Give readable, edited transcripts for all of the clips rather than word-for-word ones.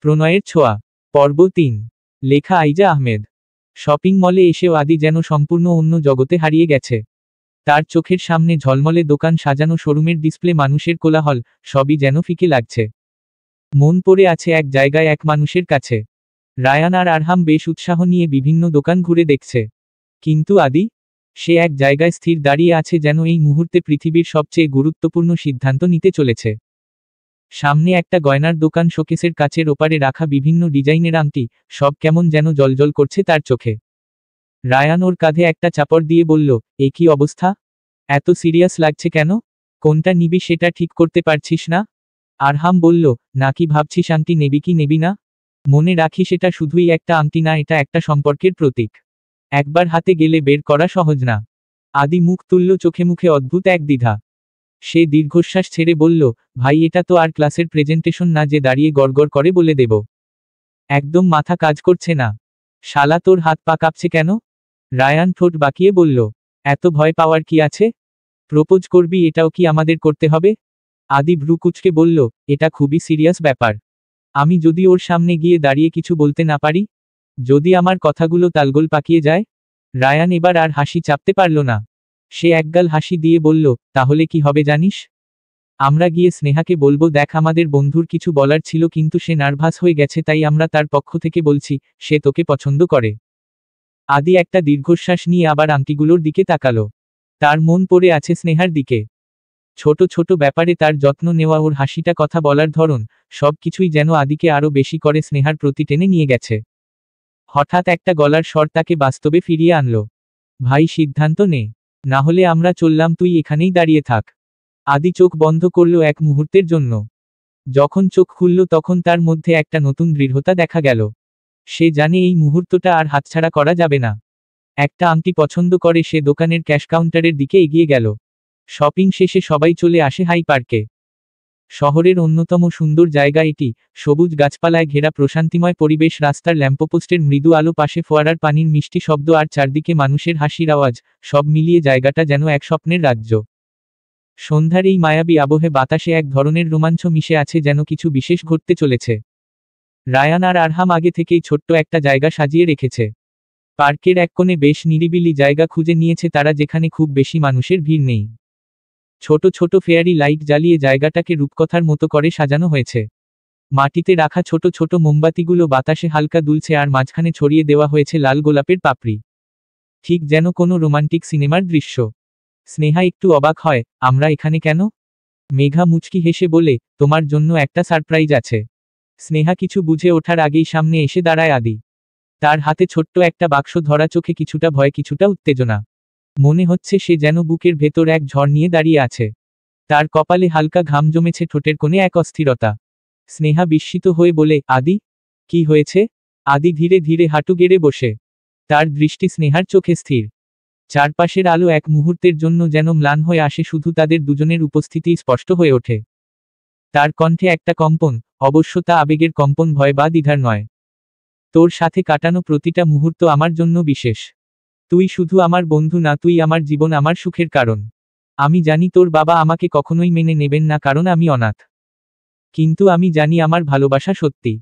প্রণয়ের ছোঁয়া। পর্ব ৩। লেখা আইজা আহমেদ। শপিং মলে এসেও আদি যেন সম্পূর্ণ অন্য জগতে হারিয়ে গেছে। তার চোখের সামনে ঝলমলে দোকান সাজানো, শোরুমের ডিসপ্লে, মানুষের কোলাহল, সবই যেন ফিকে লাগছে। মন পড়ে আছে এক জায়গায়, এক মানুষের কাছে। রায়ান আর আরহাম বেশ উৎসাহ নিয়ে বিভিন্ন দোকান ঘুরে দেখছে। কিন্তু আদি, সে এক জায়গায় স্থির দাঁড়িয়ে আছে, যেন এই মুহূর্তে পৃথিবীর সবচেয়ে গুরুত্বপূর্ণ সিদ্ধান্ত নিতে চলেছে। সামনে একটা গয়নার দোকান, শোকেসের কাচের ওপারে রাখা বিভিন্ন ডিজাইনের আংটি, সব কেমন যেন জ্বলজ্বল করছে তার চোখে। রায়ান ওর কাঁধে একটা চাপড় দিয়ে বলল, এ কি অবস্থা? এত সিরিয়াস লাগছে কেন? কোনটা নিবি সেটা ঠিক করতে পারছিস না? আরহাম বলল, নাকি ভাবছিস আংটি নেবি কি নেবি না? মনে রাখিস, এটা শুধুই একটা আংটি না, এটা একটা সম্পর্কের প্রতীক। একবার হাতে গেলে বের করা সহজ না। আদি মুখ তুলল, চোখে মুখে অদ্ভুত এক দ্বিধা। সে দীর্ঘশ্বাস ছেড়ে বলল, ভাই, এটা তো আর ক্লাসের প্রেজেন্টেশন না যে দাঁড়িয়ে গড়গড় করে বলে দেব। একদম মাথা কাজ করছে না। শালা, তোর হাত পা কাঁপছে কেন? রায়ান ঠোঁট বাঁকিয়ে বলল, এত ভয় পাওয়ার কি আছে? প্রপোজ করবি, এটাও কি আমাদের করতে হবে? আদি ভ্রু কুঁচকে বলল, এটা খুবই সিরিয়াস ব্যাপার। আমি যদি ওর সামনে গিয়ে দাঁড়িয়ে কিছু বলতে না পারি? যদি আমার কথাগুলো তালগোল পাকিয়ে যায়? রায়ান এবার আর হাসি চাপতে পারল না। সে একগাল হাসি দিয়ে বলল, তাহলে কি হবে জানিস? আমরা গিয়ে স্নেহাকে বলবো, দেখ, আমাদের বন্ধুর কিছু বলার ছিল কিন্তু সে নার্ভাস হয়ে গেছে, তাই আমরা তার পক্ষ থেকে বলছি, সে তোকে পছন্দ করে। আদি একটা দীর্ঘশ্বাস নিয়ে আবার আংটিগুলোর দিকে তাকালো। তার মন পড়ে আছে স্নেহার দিকে। ছোট ছোট ব্যাপারে তার যত্ন নেওয়া, ওর হাসিটা, কথা বলার ধরন, সব কিছুই যেন আদিকে আরো বেশি করে স্নেহার প্রতি টেনে নিয়ে গেছে। হঠাৎ একটা গলার স্বর তাকে বাস্তবে ফিরিয়ে আনলো। ভাই, সিদ্ধান্ত নে, না হলে আমরা চললাম, তুই এখানেই দাঁড়িয়ে থাক। আদি চোখ বন্ধ করল এক মুহূর্তের জন্য। যখন চোখ খুলল তখন তার মধ্যে একটা নতুন দৃঢ়তা দেখা গেল। সে জানে এই মুহূর্তটা আর হাতছাড়া করা যাবে না। একটা আংটি পছন্দ করে সে দোকানের ক্যাশ কাউন্টারের দিকে এগিয়ে গেল। শপিং শেষে সবাই চলে আসে হাই পার্কে। শহরের অন্যতম সুন্দর জায়গা এটি, সবুজ গাছপালায় ঘেরা প্রশান্তিময় পরিবেশ, রাস্তার ল্যাম্পপোস্টের মৃদু আলো, পাশে ফোয়ারার পানির মিষ্টি শব্দ আর চারদিকে মানুষের হাসির আওয়াজ, সব মিলিয়ে জায়গাটা যেন এক স্বপ্নের রাজ্য। সন্ধ্যার এই মায়াবী আবহে বাতাসে এক ধরনের রোমাঞ্চ মিশে আছে, যেন কিছু বিশেষ ঘটতে চলেছে। রায়ান আর আরহাম আগে থেকেই ছোট্ট একটা জায়গা সাজিয়ে রেখেছে। পার্কের এক কোণে বেশ নিরিবিলি জায়গা খুঁজে নিয়েছে তারা, যেখানে খুব বেশি মানুষের ভিড় নেই। ছোট ছোট ফেয়ারি লাইট জ্বালিয়ে জায়গাটাকে রূপকথার মতো করে সাজানো হয়েছে। মাটিতে রাখা ছোট ছোট মোমবাতিগুলো বাতাসে হালকা দুলছে, আর মাঝখানে ছড়িয়ে দেওয়া হয়েছে লাল গোলাপের পাপড়ি। ঠিক যেন কোনো রোমান্টিক সিনেমার দৃশ্য। স্নেহা একটু অবাক হয়, আমরা এখানে কেন? মেঘা মুচকি হেসে বলে, তোমার জন্য একটা সারপ্রাইজ আছে। স্নেহা কিছু বুঝে ওঠার আগেই সামনে এসে দাঁড়ায় আদি। তার হাতে ছোট্ট একটা বাক্স ধরা, চোখে কিছুটা ভয়, কিছুটা উত্তেজনা। মনে হচ্ছে সে যেন বুকের ভেতর এক ঝড় নিয়ে দাঁড়িয়ে আছে। তার কপালে হালকা ঘাম জমেছে, ঠোঁটের কোণে এক অস্থিরতা। স্নেহা বিস্মিত হয়ে বলে, আদি, কি হয়েছে? আদি ধীরে ধীরে হাঁটু গেড়ে বসে। তার দৃষ্টি স্নেহার চোখে স্থির। চারপাশের আলো এক মুহূর্তের জন্য যেন ম্লান হয়ে আসে, শুধু তাদের দুজনের উপস্থিতিই স্পষ্ট হয়ে ওঠে। তার কণ্ঠে একটা কম্পন, অবশ্য তা আবেগের কম্পন, ভয় বা দ্বিধার নয়। তোর সাথে কাটানো প্রতিটা মুহূর্ত আমার জন্য বিশেষ। তুই শুধু আমার বন্ধু না, তুই আমার জীবন, আমার সুখের কারণ। আমি জানি তোর বাবা আমাকে কখনোই মেনে নেবেন না, কারণ আমি অনাথ। কিন্তু আমি জানি আমার ভালোবাসা সত্যি।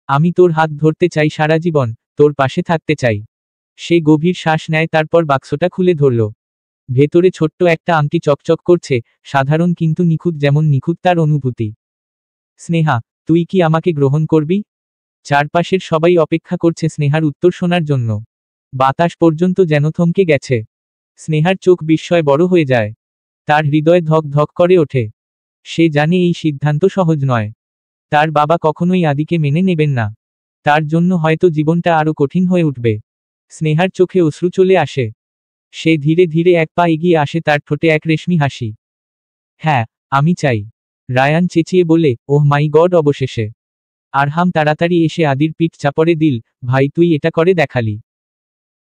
আমি তোর হাত ধরতে চাই সারা জীবন, তোর পাশে থাকতে চাই। সে গভীর শ্বাস নেয়, তারপর বাক্সটা খুলে ধরল। ভেতরে ছোট্ট একটা আংটি চকচক করছে, সাধারণ কিন্তু নিখুঁত, যেমন নিখুঁত তার অনুভূতি। স্নেহা, তুই কি আমাকে গ্রহণ করবি? চারপাশের সবাই অপেক্ষা করছে স্নেহার উত্তর শোনার জন্য। বাতাস পর্যন্ত যেন থমকে গেছে। স্নেহার চোখ বিস্ময় বড় হয়ে যায়। তার হৃদয় ধক ধক করে ওঠে। সে জানে এই সিদ্ধান্ত সহজ নয়। তার বাবা কখনোই আদিকে মেনে নেবেন না। তার জন্য হয়তো জীবনটা আরো কঠিন হয়ে উঠবে। স্নেহার চোখে অশ্রু চলে আসে। সে ধীরে ধীরে এক পা এগিয়ে আসে, তার ঠোঁটে এক রেশমি হাসি। হ্যাঁ, আমি চাই। রায়ান চেঁচিয়ে বলে, ওহ মাই গড, অবশেষে। আরহাম তাড়াতাড়ি এসে আদির পিঠ চাপড়ে দিল, ভাই, তুই এটা করে দেখালি।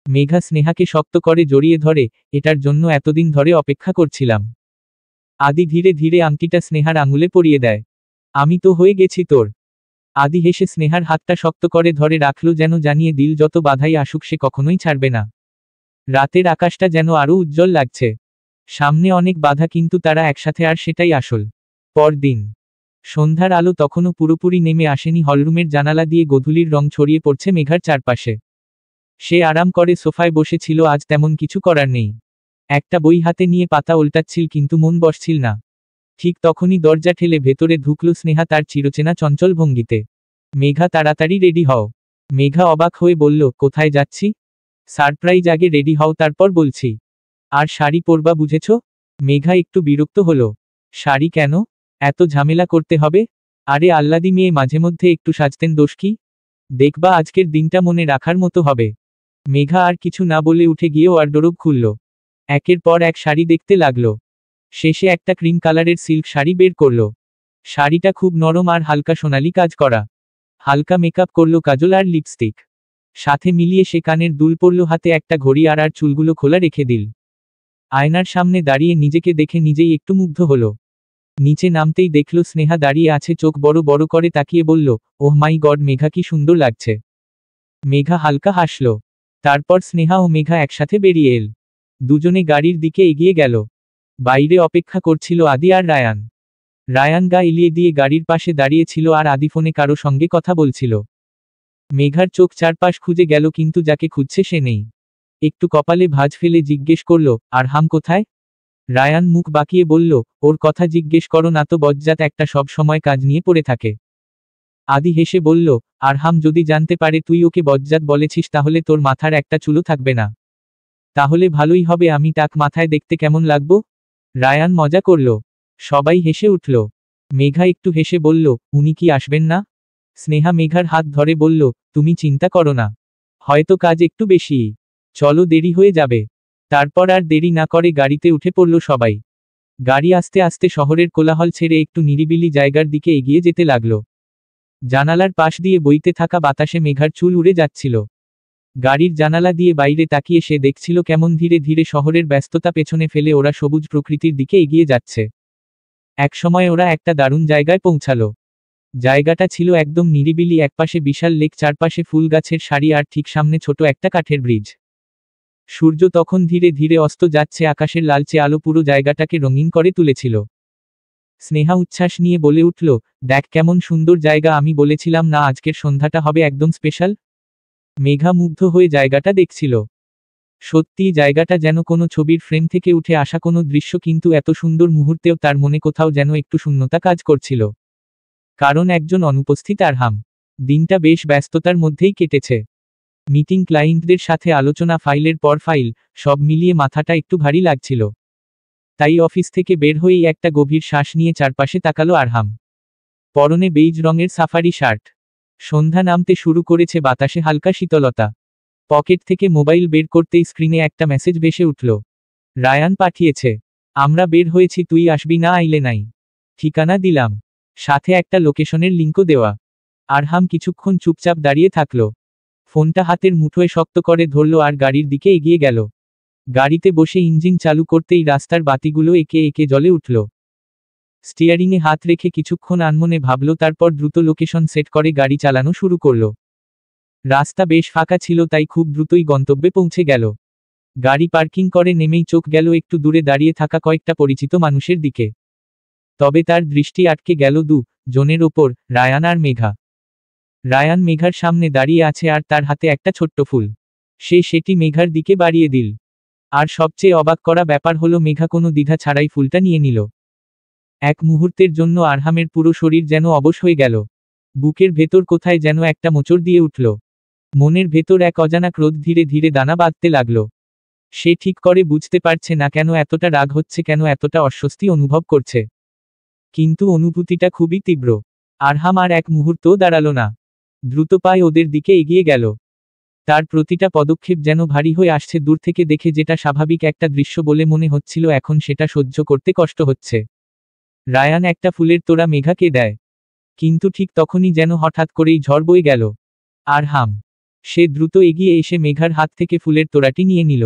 মেঘা স্নেহাকে শক্ত করে জড়িয়ে ধরে, এটার জন্য এতদিন ধরে অপেক্ষা করছিলাম। আদি ধীরে ধীরে আংটিটা স্নেহার আঙুলে পরিয়ে দেয়। আমি তো হয়ে গেছি তোর। আদি হেসে স্নেহার হাতটা শক্ত করে ধরে রাখল, যেন জানিয়ে দিল যত বাধাই আসুক সে কখনোই ছাড়বে না। রাতের আকাশটা যেন আরো উজ্জ্বল লাগছে। সামনে অনেক বাধা, কিন্তু তারা একসাথে, আর সেটাই আসল। পরদিন সন্ধ্যার আলো তখনও পুরোপুরি নেমে আসেনি হলরুমের জানালা দিয়ে গোধূলির রং ছড়িয়ে পড়ছে মেঘার চারপাশে। সে আরাম করে সোফায় বসেছিল, আজ তেমন কিছু করার নেই। একটা বই হাতে নিয়ে পাতা উল্টাচ্ছিল কিন্তু মন বসছিল না। ঠিক তখনই দরজা ঠেলে ভেতরে ঢুকল স্নেহা তার চিরচেনা চঞ্চল ভঙ্গিতে। মেঘা, তাড়াতাড়ি রেডি হও। মেঘা অবাক হয়ে বলল, কোথায় যাচ্ছি? সারপ্রাইজ, আগে রেডি হও তারপর বলছি। আর শাড়ি পরবা বুঝেছ? মেঘা একটু বিরক্ত হলো। শাড়ি কেন? এত ঝামেলা করতে হবে? আরে আহ্লাদি মেয়ে, মাঝে মধ্যে একটু সাজতেন দোষ কি? দেখবা আজকের দিনটা মনে রাখার মতো হবে। মেঘা আর কিছু না বলে উঠে গিয়ে ওয়ারড্রোব খুলল। একের পর এক শাড়ি দেখতে লাগলো। শেষে একটা ক্রিম কালারের সিল্ক শাড়ি বের করল। শাড়িটা খুব নরম আর হালকা সোনালি কাজ করা। হালকা মেকআপ করলো, কাজল আর লিপস্টিক সাথে মিলিয়ে সে কানের দুল পরল, হাতে একটা ঘড়ি আর চুলগুলো খোলা রেখে দিল। আয়নার সামনে দাঁড়িয়ে নিজেকে দেখে নিজেই একটু মুগ্ধ হলো। নিচে নামতেই দেখল স্নেহা দাঁড়িয়ে আছে, চোখ বড় বড় করে তাকিয়ে বলল, ওহ মাই গড মেঘা, কি সুন্দর লাগছে। মেঘা হালকা হাসল। তারপর স্নেহা ও মেঘা একসাথে বেরিয়ে এল। দুজনে গাড়ির দিকে এগিয়ে গেল। বাইরে অপেক্ষা করছিল আদি আর রায়ান। রায়ান গা এলিয়ে দিয়ে গাড়ির পাশে দাঁড়িয়েছিল আর আদি ফোনে কারো সঙ্গে কথা বলছিল। মেঘার চোখ চারপাশ খুঁজে গেল কিন্তু যাকে খুঁজছে সে নেই। একটু কপালে ভাঁজ ফেলে জিজ্ঞেস করল, আরহাম কোথায়? রায়ান মুখ বাঁকিয়ে বলল, ওর কথা জিজ্ঞেস করো না তো, বজ্জাত একটা, সব সময় কাজ নিয়ে পড়ে থাকে। আদি হেসে বলল, আরহাম যদি জানতে পারে তুই ওকে বজ্জাত বলেছিস তাহলে তোর মাথার একটা চুলও থাকবে না। তাহলে ভালোই হবে, আমি টাক মাথায় দেখতে কেমন লাগবো? রায়ান মজা করল। সবাই হেসে উঠল। মেঘা একটু হেসে বলল, উনি কি আসবেন না? স্নেহা মেঘার হাত ধরে বলল, তুমি চিন্তা করো না, হয়তো কাজ একটু বেশিই, চলো দেরি হয়ে যাবে। তারপর আর দেরি না করে গাড়িতে উঠে পড়ল সবাই। গাড়ি আস্তে আস্তে শহরের কোলাহল ছেড়ে একটু নিরিবিলি জায়গার দিকে এগিয়ে যেতে লাগলো। জানালার পাশ দিয়ে বইতে থাকা বাতাসে মেঘার চুল উড়ে যাচ্ছিল। গাড়ির জানালা দিয়ে বাইরে তাকিয়ে সে দেখছিল কেমন ধীরে ধীরে শহরের ব্যস্ততা পেছনে ফেলে ওরা সবুজ প্রকৃতির দিকে এগিয়ে যাচ্ছে। একসময় ওরা একটা দারুণ জায়গায় পৌঁছালো। জায়গাটা ছিল একদম নিরিবিলি, একপাশে বিশাল লেক, চারপাশে ফুল গাছের সারি আর ঠিক সামনে ছোট একটা কাঠের ব্রিজ। সূর্য তখন ধীরে ধীরে অস্ত যাচ্ছে, আকাশের লালচে আলো পুরো জায়গাটাকে রঙিন করে তুলেছিল। স্নেহা উচ্ছ্বাস নিয়ে বলে উঠল, দেখ কেমন সুন্দর জায়গা, আমি বলেছিলাম না আজকের সন্ধ্যাটা হবে একদম স্পেশাল। মেঘা মুগ্ধ হয়ে জায়গাটা দেখছিল। সত্যি জায়গাটা যেন কোনো ছবির ফ্রেম থেকে উঠে আসা কোনো দৃশ্য, কিন্তু এত সুন্দর মুহূর্তেও তার মনে কোথাও যেন একটু শূন্যতা কাজ করছিল। কারণ একজন অনুপস্থিত আরহাম। দিনটা বেশ ব্যস্ততার মধ্যেই কেটেছে। মিটিং, ক্লায়েন্টদের সাথে আলোচনা, ফাইলের পর ফাইল, সব মিলিয়ে মাথাটা একটু ভারী লাগছিল। তাই অফিস থেকে বের হয়েই একটা গভীর শ্বাস নিয়ে চারপাশে তাকালো আরহাম। পরনে বেইজ রঙের সাফারি শার্ট। সন্ধ্যা নামতে শুরু করেছে, বাতাসে হালকা শীতলতা। পকেট থেকে মোবাইল বের করতেই স্ক্রিনে একটা মেসেজ ভেসে উঠল। রায়ান পাঠিয়েছে, আমরা বের হয়েছি, তুই আসবি না আইলে নাই। ঠিকানা দিলাম, সাথে একটা লোকেশনের লিঙ্কও দেওয়া। আরহাম কিছুক্ষণ চুপচাপ দাঁড়িয়ে থাকল। ফোনটা হাতের মুঠোয় শক্ত করে ধরল আর গাড়ির দিকে এগিয়ে গেল। গাড়িতে বসে ইঞ্জিন চালু করতেই রাস্তার বাতিগুলো একে একে জ্বলে উঠল। স্টিয়ারিংয়ে হাত রেখে কিছুক্ষণ আনমনে ভাবল, তারপর দ্রুত লোকেশন সেট করে গাড়ি চালানো শুরু করল। রাস্তা বেশ ফাঁকা ছিল, তাই খুব দ্রুতই গন্তব্যে পৌঁছে গেল। গাড়ি পার্কিং করে নেমেই চোখ গেল একটু দূরে দাঁড়িয়ে থাকা কয়েকটা পরিচিত মানুষের দিকে। তবে তার দৃষ্টি আটকে গেল জনের ওপর, রায়ান আর মেঘা। রায়ান মেঘার সামনে দাঁড়িয়ে আছে আর তার হাতে একটা ছোট্ট ফুল। সে সেটি মেঘার দিকে বাড়িয়ে দিল। আর সবচেয়ে অবাক করা ব্যাপার হলো, মেঘা কোনো দ্বিধা ছাড়াই ফুলটা নিয়ে নিল। এক মুহূর্তের জন্য আরহামের পুরো শরীর যেন অবশ হয়ে গেল। বুকের ভেতর কোথায় যেন একটা মোচড় দিয়ে উঠল। মনের ভেতর এক অজানা ক্রোধ ধীরে ধীরে দানা বাঁধতে লাগল। সে ঠিক করে বুঝতে পারছে না কেন এতটা রাগ হচ্ছে, কেন এতটা অস্বস্তি অনুভব করছে। কিন্তু অনুভূতিটা খুবই তীব্র। আরহাম আর এক মুহূর্তও দাঁড়ালো না। দ্রুত পায়ে ওদের দিকে এগিয়ে গেল। তার প্রতিটা পদক্ষেপ যেন ভারী হয়ে আসছে। দূর থেকে দেখে যেটা স্বাভাবিক একটা দৃশ্য বলে মনে হচ্ছিল, এখন সেটা সহ্য করতে কষ্ট হচ্ছে। রায়ান একটা ফুলের তোড়া মেঘাকে দেয়, কিন্তু ঠিক তখনই যেন হঠাৎ করেই ঝড় বয়ে গেল। আরহাম, সে দ্রুত এগিয়ে এসে মেঘার হাত থেকে ফুলের তোড়াটি নিয়ে নিল।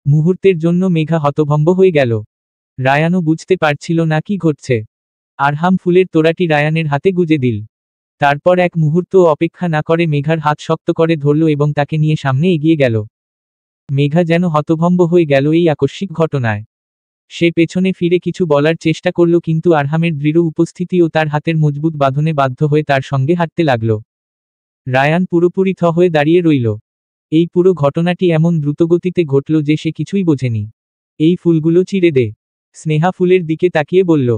মুহূর্তের জন্য মেঘা হতভম্ব হয়ে গেল। রায়ানও বুঝতে পারছিল না কি ঘটছে। আরহাম ফুলের তোড়াটি রায়ানের হাতে গুজে দিল। তারপর এক মুহূর্ত অপেক্ষা না করে মেঘার হাত শক্ত করে ধরল এবং তাকে নিয়ে সামনে এগিয়ে গেল। মেঘা যেন হতভম্ব হয়ে গেল এই আকস্মিক ঘটনায়। সে পেছনে ফিরে কিছু বলার চেষ্টা করল, কিন্তু আরহামের দৃঢ় উপস্থিতি ও তার হাতের মজবুত বাঁধনে বাধ্য হয়ে তার সঙ্গে হাঁটতে লাগল। রায়ান পুরোপুরি থ হয়ে দাঁড়িয়ে রইল। এই পুরো ঘটনাটি এমন দ্রুতগতিতে ঘটল যে সে কিছুই বোঝেনি। এই ফুলগুলো চিড়ে দে, স্নেহা ফুলের দিকে তাকিয়ে বলল।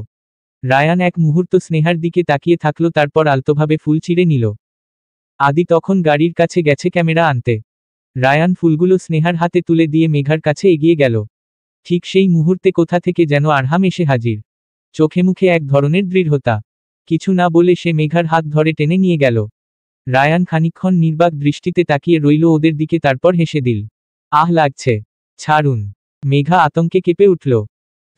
রায়ান এক মুহূর্ত স্নেহার দিকে তাকিয়ে থাকল, তারপর আলতোভাবে ফুল চিড়ে নিল। আদি তখন গাড়ির কাছে গেছে ক্যামেরা আনতে। রায়ান ফুলগুলো স্নেহার হাতে তুলে দিয়ে মেঘার কাছে এগিয়ে গেল। ঠিক সেই মুহূর্তে কোথা থেকে যেন আরহাম এসে হাজির। চোখে মুখে এক ধরনের দৃঢ়তা। কিছু না বলে সে মেঘার হাত ধরে টেনে নিয়ে গেল। রায়ান খানিকক্ষণ নির্বাক দৃষ্টিতে তাকিয়ে রইল ওদের দিকে, তারপর হেসে দিল। আহ, লাগছে, ছাড়ুন। মেঘা আতঙ্কে কেঁপে উঠল।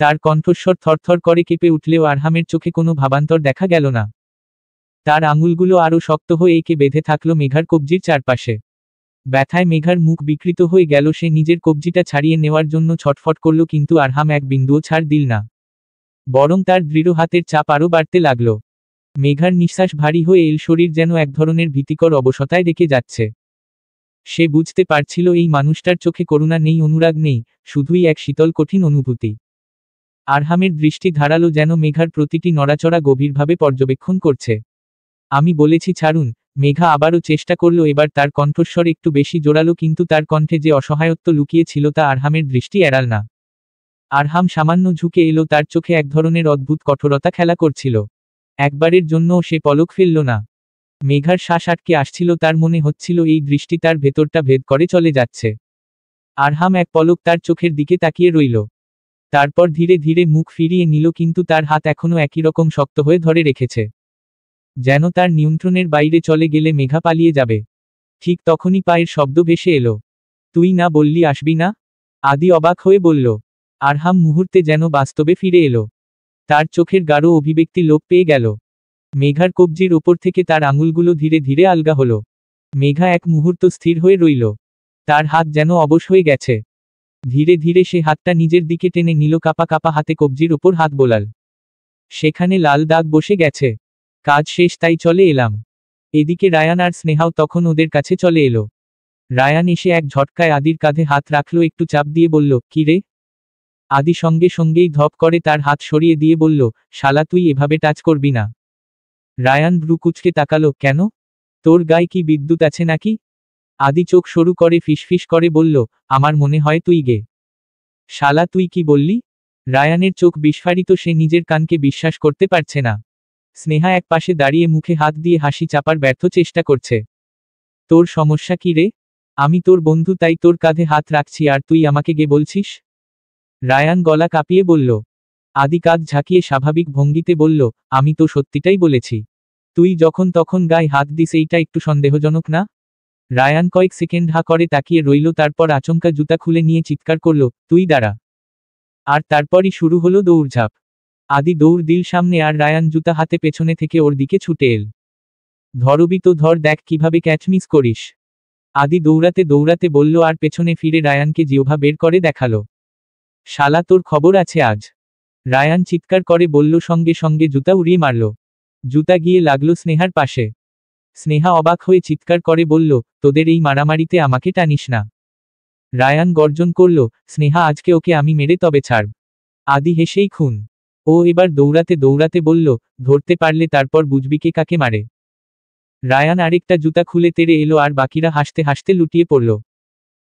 তার কণ্ঠস্বর থরথর করে কেঁপে উঠলেও আরহামের চোখে কোনো ভাবান্তর দেখা গেল না। তার আঙুলগুলো আরও শক্ত হয়ে এঁকে বেঁধে থাকল মেঘার কবজির চারপাশে। ব্যথায় মেঘার মুখ বিকৃত হয়ে গেল। সে নিজের কবজিটা ছাড়িয়ে নেওয়ার জন্য ছটফট করল, কিন্তু আরহাম এক বিন্দুও ছাড় দিল না। বরং তার দৃঢ় হাতের চাপ আরও বাড়তে লাগল। মেঘার নিঃশ্বাস ভারী হয়ে এল, শরীর যেন এক ধরনের ভীতিকর অবসতায় রেখে যাচ্ছে। সে বুঝতে পারছিল এই মানুষটার চোখে করুণা নেই, অনুরাগ নেই, শুধুই এক শীতল কঠিন অনুভূতি। আরহামের দৃষ্টি ধারালো, যেন মেঘার প্রতিটি নড়াচড়া গভীরভাবে পর্যবেক্ষণ করছে। আমি বলেছি ছাড়ুন। মেঘা আবারও চেষ্টা করল। এবার তার কণ্ঠস্বর একটু বেশি জোরালো, কিন্তু তার কণ্ঠে যে অসহায়ত্ব লুকিয়ে ছিল তা আরহামের দৃষ্টি এড়াল না। আরহাম সামান্য ঝুঁকে এলো, তার চোখে এক ধরনের অদ্ভুত কঠোরতা খেলা করছিল। একবারের জন্যও সে পলক ফেলল না। মেঘার শ্বাস আটকে আসছিল, তার মনে হচ্ছিল এই দৃষ্টি তার ভেতরটা ভেদ করে চলে যাচ্ছে। আরহাম এক পলক তার চোখের দিকে তাকিয়ে রইল। তারপর ধীরে ধীরে মুখ ফিরিয়ে নিল, কিন্তু তার হাত এখনও একই রকম শক্ত হয়ে ধরে রেখেছে, যেন তার নিয়ন্ত্রণের বাইরে চলে গেলে মেঘা পালিয়ে যাবে। ঠিক তখনই পায়ের শব্দ ভেসে এলো। তুই না বললি আসবি না? আদি অবাক হয়ে বলল। আরহাম মুহূর্তে যেন বাস্তবে ফিরে এলো। তার চোখের গাঢ় অভিব্যক্তি লোপ পেয়ে গেল। মেঘার কবজির ওপর থেকে তার আঙুলগুলো ধীরে ধীরে আলগা হলো। মেঘা এক মুহূর্ত স্থির হয়ে রইল। তার হাত যেন অবশ হয়ে গেছে। ধীরে ধীরে সে হাতটা নিজের দিকে টেনে নিল, কাপা কাপা হাতে কবজির ওপর হাত বোলাল। সেখানে লাল দাগ বসে গেছে। কাজ শেষ, তাই চলে এলাম। এদিকে রায়ান আর স্নেহাও তখন ওদের কাছে চলে এলো। রায়ান এসে এক ঝটকায় আদির কাঁধে হাত রাখল, একটু চাপ দিয়ে বলল, কি রে? আদি সঙ্গে সঙ্গেই ধপ করে তার হাত সরিয়ে দিয়ে বলল, শালা তুই এভাবে টাচ করবি না। রায়ান ভ্রু কুঁচকে তাকালো, কেন? তোর গায়ে কি বিদ্যুৎ আছে নাকি? আদি চোখ সরু করে ফিসফিস করে বলল, আমার মনে হয় তুই গে। শালা তুই কি বললি? রায়ানের চোখ বিস্ফারিত, সে নিজের কানকে বিশ্বাস করতে পারছে না। স্নেহা এক পাশে দাঁড়িয়ে মুখে হাত দিয়ে হাসি চাপার ব্যর্থ চেষ্টা করছে। তোর সমস্যা কি রে? আমি তোর বন্ধু, তাই তোর কাঁধে হাত রাখছি, আর তুই আমাকে গে বলছিস? রায়ান গলা কাঁপিয়ে বলল। আদি কাঁধ ঝাঁকিয়ে স্বাভাবিক ভঙ্গিতে বলল, আমি তো সত্যিটাই বলেছি। তুই যখন তখন গায়ে হাত দিস, এইটা একটু সন্দেহজনক না? রায়ান কয়েক সেকেন্ড হা করে তাকিয়ে রইল, তারপর আচমকা জুতা খুলে নিয়ে চিৎকার করল, তুই দাঁড়া। আর তারপরই শুরু হলো দৌড়ঝাঁপ। আদি দৌড় দিল সামনে, আর রায়ান জুতা হাতে পেছনে থেকে ওর দিকে ছুটে এল। ধরবি তো ধর, দেখ কিভাবে ক্যাচ মিস করিস। আদি দৌড়াতে দৌড়াতে বলল, আর পেছনে ফিরে রায়ানকে জিহ্বা বের করে দেখালো। শালা তোর খবর আছে আজ। রায়ান চিৎকার করে বলল, সঙ্গে সঙ্গে জুতা উড়িয়ে মারল। জুতা গিয়ে লাগলো স্নেহার পাশে। স্নেহা অবাক হয়ে চিৎকার করে বলল, তোদের এই মারামারিতে আমাকে টানিস না। রায়ান গর্জন করল, স্নেহা, আজকে ওকে আমি মেরে তবে ছাড়ব। আদি হেসেই খুন। ও এবার দৌড়াতে দৌড়াতে বলল, ধরতে পারলে তারপর বুঝবি কে কাকে মারে। রায়ান আরেকটা জুতা খুলে তেড়ে এলো, আর বাকিরা হাসতে হাসতে লুটিয়ে পড়ল।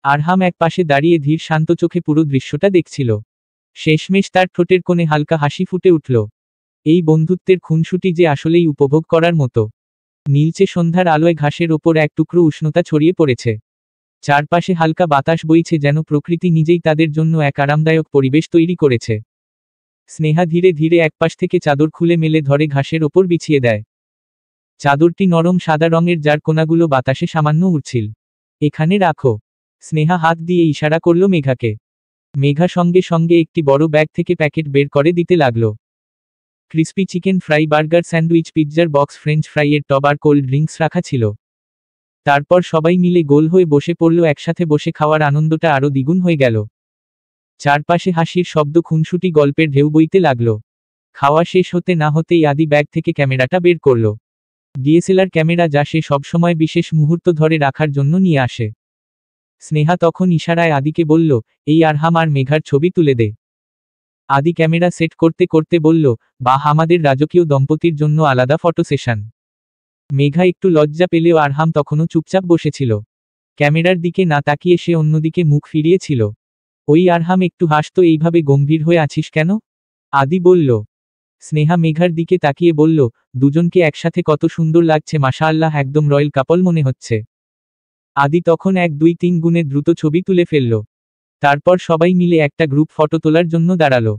আরহাম এক পাশে দাঁড়িয়ে ধীর শান্ত চোখে পুরো দৃশ্যটা দেখছিল। শেষমেশ তার ঠোঁটের কোণে হালকা হাসি ফুটে উঠল। এই বন্ধুত্বের খুনসুটি যে আসলেই উপভোগ করার মতো। নীলচে সন্ধ্যার আলোয় ঘাসের ওপর এক টুকরো উষ্ণতা ছড়িয়ে পড়েছে। চারপাশে হালকা বাতাস বইছে, যেন প্রকৃতি নিজেই তাদের জন্য এক আরামদায়ক পরিবেশ তৈরি করেছে। স্নেহা ধীরে ধীরে একপাশ থেকে চাদর খুলে মেলে ধরে ঘাসের ওপর বিছিয়ে দেয়। চাদরটি নরম সাদা রঙের, যার কোনাগুলো বাতাসে সামান্য উড়ছিল। এখানে রাখো। স্নেহা হাত দিয়ে ইশারা করল মেঘাকে। মেঘা সঙ্গে সঙ্গে একটি বড় ব্যাগ থেকে প্যাকেট বের করে দিতে লাগল। Crispy chicken fry, burger, sandwich, পিৎজার বক্স, ফ্রেঞ্চ ফ্রাইয়ের টব আর কোল্ড ড্রিঙ্কস রাখা ছিল। তারপর সবাই মিলে গোল হয়ে বসে পড়ল। একসাথে বসে খাওয়ার আনন্দটা আরও দ্বিগুণ হয়ে গেল। চারপাশে হাসির শব্দ, খুনসুটি, গল্পের ঢেউ বইতে লাগল। খাওয়া শেষ হতে না হতেই আদি ব্যাগ থেকে ক্যামেরাটা বের করল। ডিএসএলআর ক্যামেরা, যা সে সবসময় বিশেষ মুহূর্ত ধরে রাখার জন্য নিয়ে আসে। স্নেহা তখন ইশারায় আদিকে বলল, এই আরহাম আর মেঘার ছবি তুলে দে। আদি ক্যামেরা সেট করতে করতে বলল, বাহ, আমাদের রাজকীয় দম্পতির জন্য আলাদা ফটো সেশন। মেঘা একটু লজ্জা পেলেও আরহাম তখনও চুপচাপ বসেছিল। ক্যামেরার দিকে না তাকিয়ে সে অন্যদিকে মুখ ফিরিয়েছিল। ওই আরহাম একটু হাসতো, এইভাবে গম্ভীর হয়ে আছিস কেন? আদি বলল। স্নেহা মেঘার দিকে তাকিয়ে বলল, দুজনকে একসাথে কত সুন্দর লাগছে, মাশাআল্লাহ, একদম রয়্যাল কাপল মনে হচ্ছে। আদি তখন 1 2 3 গুণে দ্রুত ছবি তুলে ফেলল। তারপর সবাই মিলে একটা গ্রুপ ফটো তোলার জন্য দাঁড়ালো।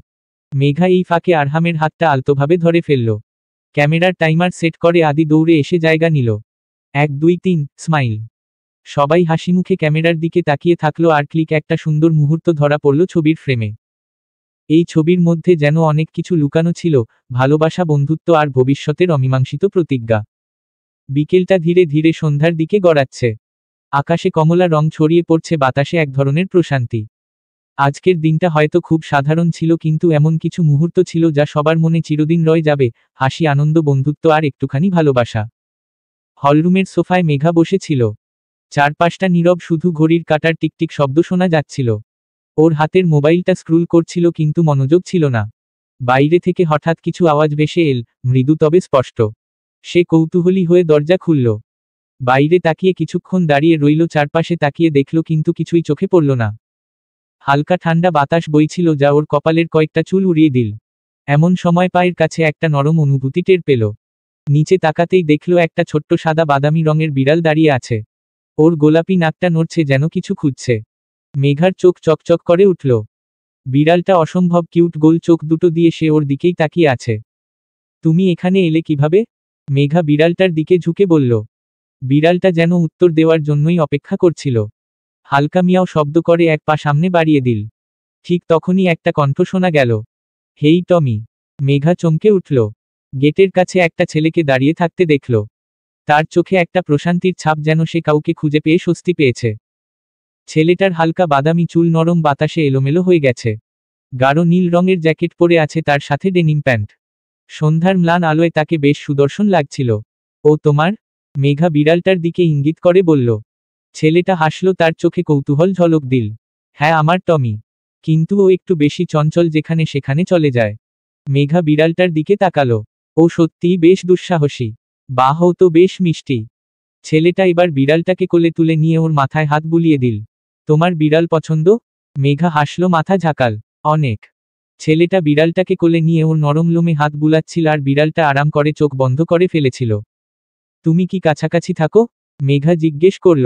মেঘা এই ফাঁকে আরহামের হাতটা আলতোভাবে ধরে ফেলল। ক্যামেরার টাইমার সেট করে আদি দৌড়ে এসে জায়গা নিল। 1 2 3, স্মাইল। সবাই হাসিমুখে ক্যামেরার দিকে তাকিয়ে থাকলো আর ক্লিক, একটা সুন্দর মুহূর্ত ধরা পড়ল ছবির ফ্রেমে। এই ছবির মধ্যে যেন অনেক কিছু লুকানো ছিল, ভালোবাসা, বন্ধুত্ব আর ভবিষ্যতের অমীমাংসিত প্রতিজ্ঞা। বিকেলটা ধীরে ধীরে সন্ধ্যার দিকে গড়াচ্ছে। আকাশে কমলা রং ছড়িয়ে পড়ছে, বাতাসে এক ধরনের প্রশান্তি। আজকের দিনটা হয়তো খুব সাধারণ ছিল, কিন্তু এমন কিছু মুহূর্ত ছিল যা সবার মনে চিরদিন রয়ে যাবে। হাসি, আনন্দ, বন্ধুত্ব আর একটুখানি ভালোবাসা। হলরুমের সোফায় মেঘা বসেছিল। চারপাশটা নীরব, শুধু ঘড়ির কাঁটার টিকটিক শব্দ শোনা যাচ্ছিল। ওর হাতের মোবাইলটা স্ক্রুল করছিল, কিন্তু মনোযোগ ছিল না। বাইরে থেকে হঠাৎ কিছু আওয়াজ ভেসে এল, মৃদু তবে স্পষ্ট। সে কৌতূহলী হয়ে দরজা খুলল। বাইরে তাকিয়ে কিছুক্ষণ দাঁড়িয়ে রইল, চারপাশে তাকিয়ে দেখল, কিন্তু কিছুই চোখে পড়ল না। হালকা ঠান্ডা বাতাস বইছিল, যা ওর কপালের কয়েকটা চুল উড়িয়ে দিল। এমন সময় পায়ের কাছে একটা নরম অনুভূতি টের পেল। নিচে তাকাতেই দেখল একটা ছোট্ট সাদা বাদামি রঙের বিড়াল দাঁড়িয়ে আছে। ওর গোলাপি নাকটা নড়ছে, যেন কিছু খুঁজছে। মেঘার চোখ চকচক করে উঠল। বিড়ালটা অসম্ভব কিউট, গোল চোখ দুটো দিয়ে সে ওর দিকেই তাকিয়ে আছে। তুমি এখানে এলে কিভাবে? মেঘা বিড়ালটার দিকে ঝুঁকে বলল। বিড়ালটা যেন উত্তর দেওয়ার জন্যই অপেক্ষা করছিল। হালকা মিয়াও শব্দ করে এক পা সামনে বাড়িয়ে দিল। ঠিক তখনই একটা কণ্ঠ শোনা গেল, হেই টমি। মেঘা চমকে উঠল। গেটের কাছে একটা ছেলেকে দাঁড়িয়ে থাকতে দেখল। তার চোখে একটা প্রশান্তির ছাপ, যেন সে কাউকে খুঁজে পেয়ে স্বস্তি পেয়েছে। ছেলেটার হালকা বাদামি চুল নরম বাতাসে এলোমেলো হয়ে গেছে। গাঢ় নীল রঙের জ্যাকেট পরে আছে, তার সাথে ডেনিম প্যান্ট। সন্ধ্যার ম্লান আলোয় তাকে বেশ সুদর্শন লাগছিল। ও তোমার? মেঘা বিড়ালটার দিকে ইঙ্গিত করে বলল। ছেলেটা হাসল, তার চোখে কৌতূহল ঝলক দিল। হ্যাঁ, আমার টমি। কিন্তু ও একটু বেশি চঞ্চল, যেখানে সেখানে চলে যায়। মেঘা বিড়ালটার দিকে তাকালো। ও সত্যিই বেশ দুঃসাহসী। বাহ, ও তো বেশ মিষ্টি। ছেলেটা এবার বিড়ালটাকে কোলে তুলে নিয়ে ওর মাথায় হাত বুলিয়ে দিল। তোমার বিড়াল পছন্দ? মেঘা হাসল, মাথা ঝাঁকাল। অনেক। ছেলেটা বিড়ালটাকে কোলে নিয়ে ওর নরম লোমে হাত বুলাচ্ছিল আর বিড়ালটা আরাম করে চোখ বন্ধ করে ফেলেছিল। তুমি কি কাছাকাছি থাকো? মেঘা জিজ্ঞেস করল।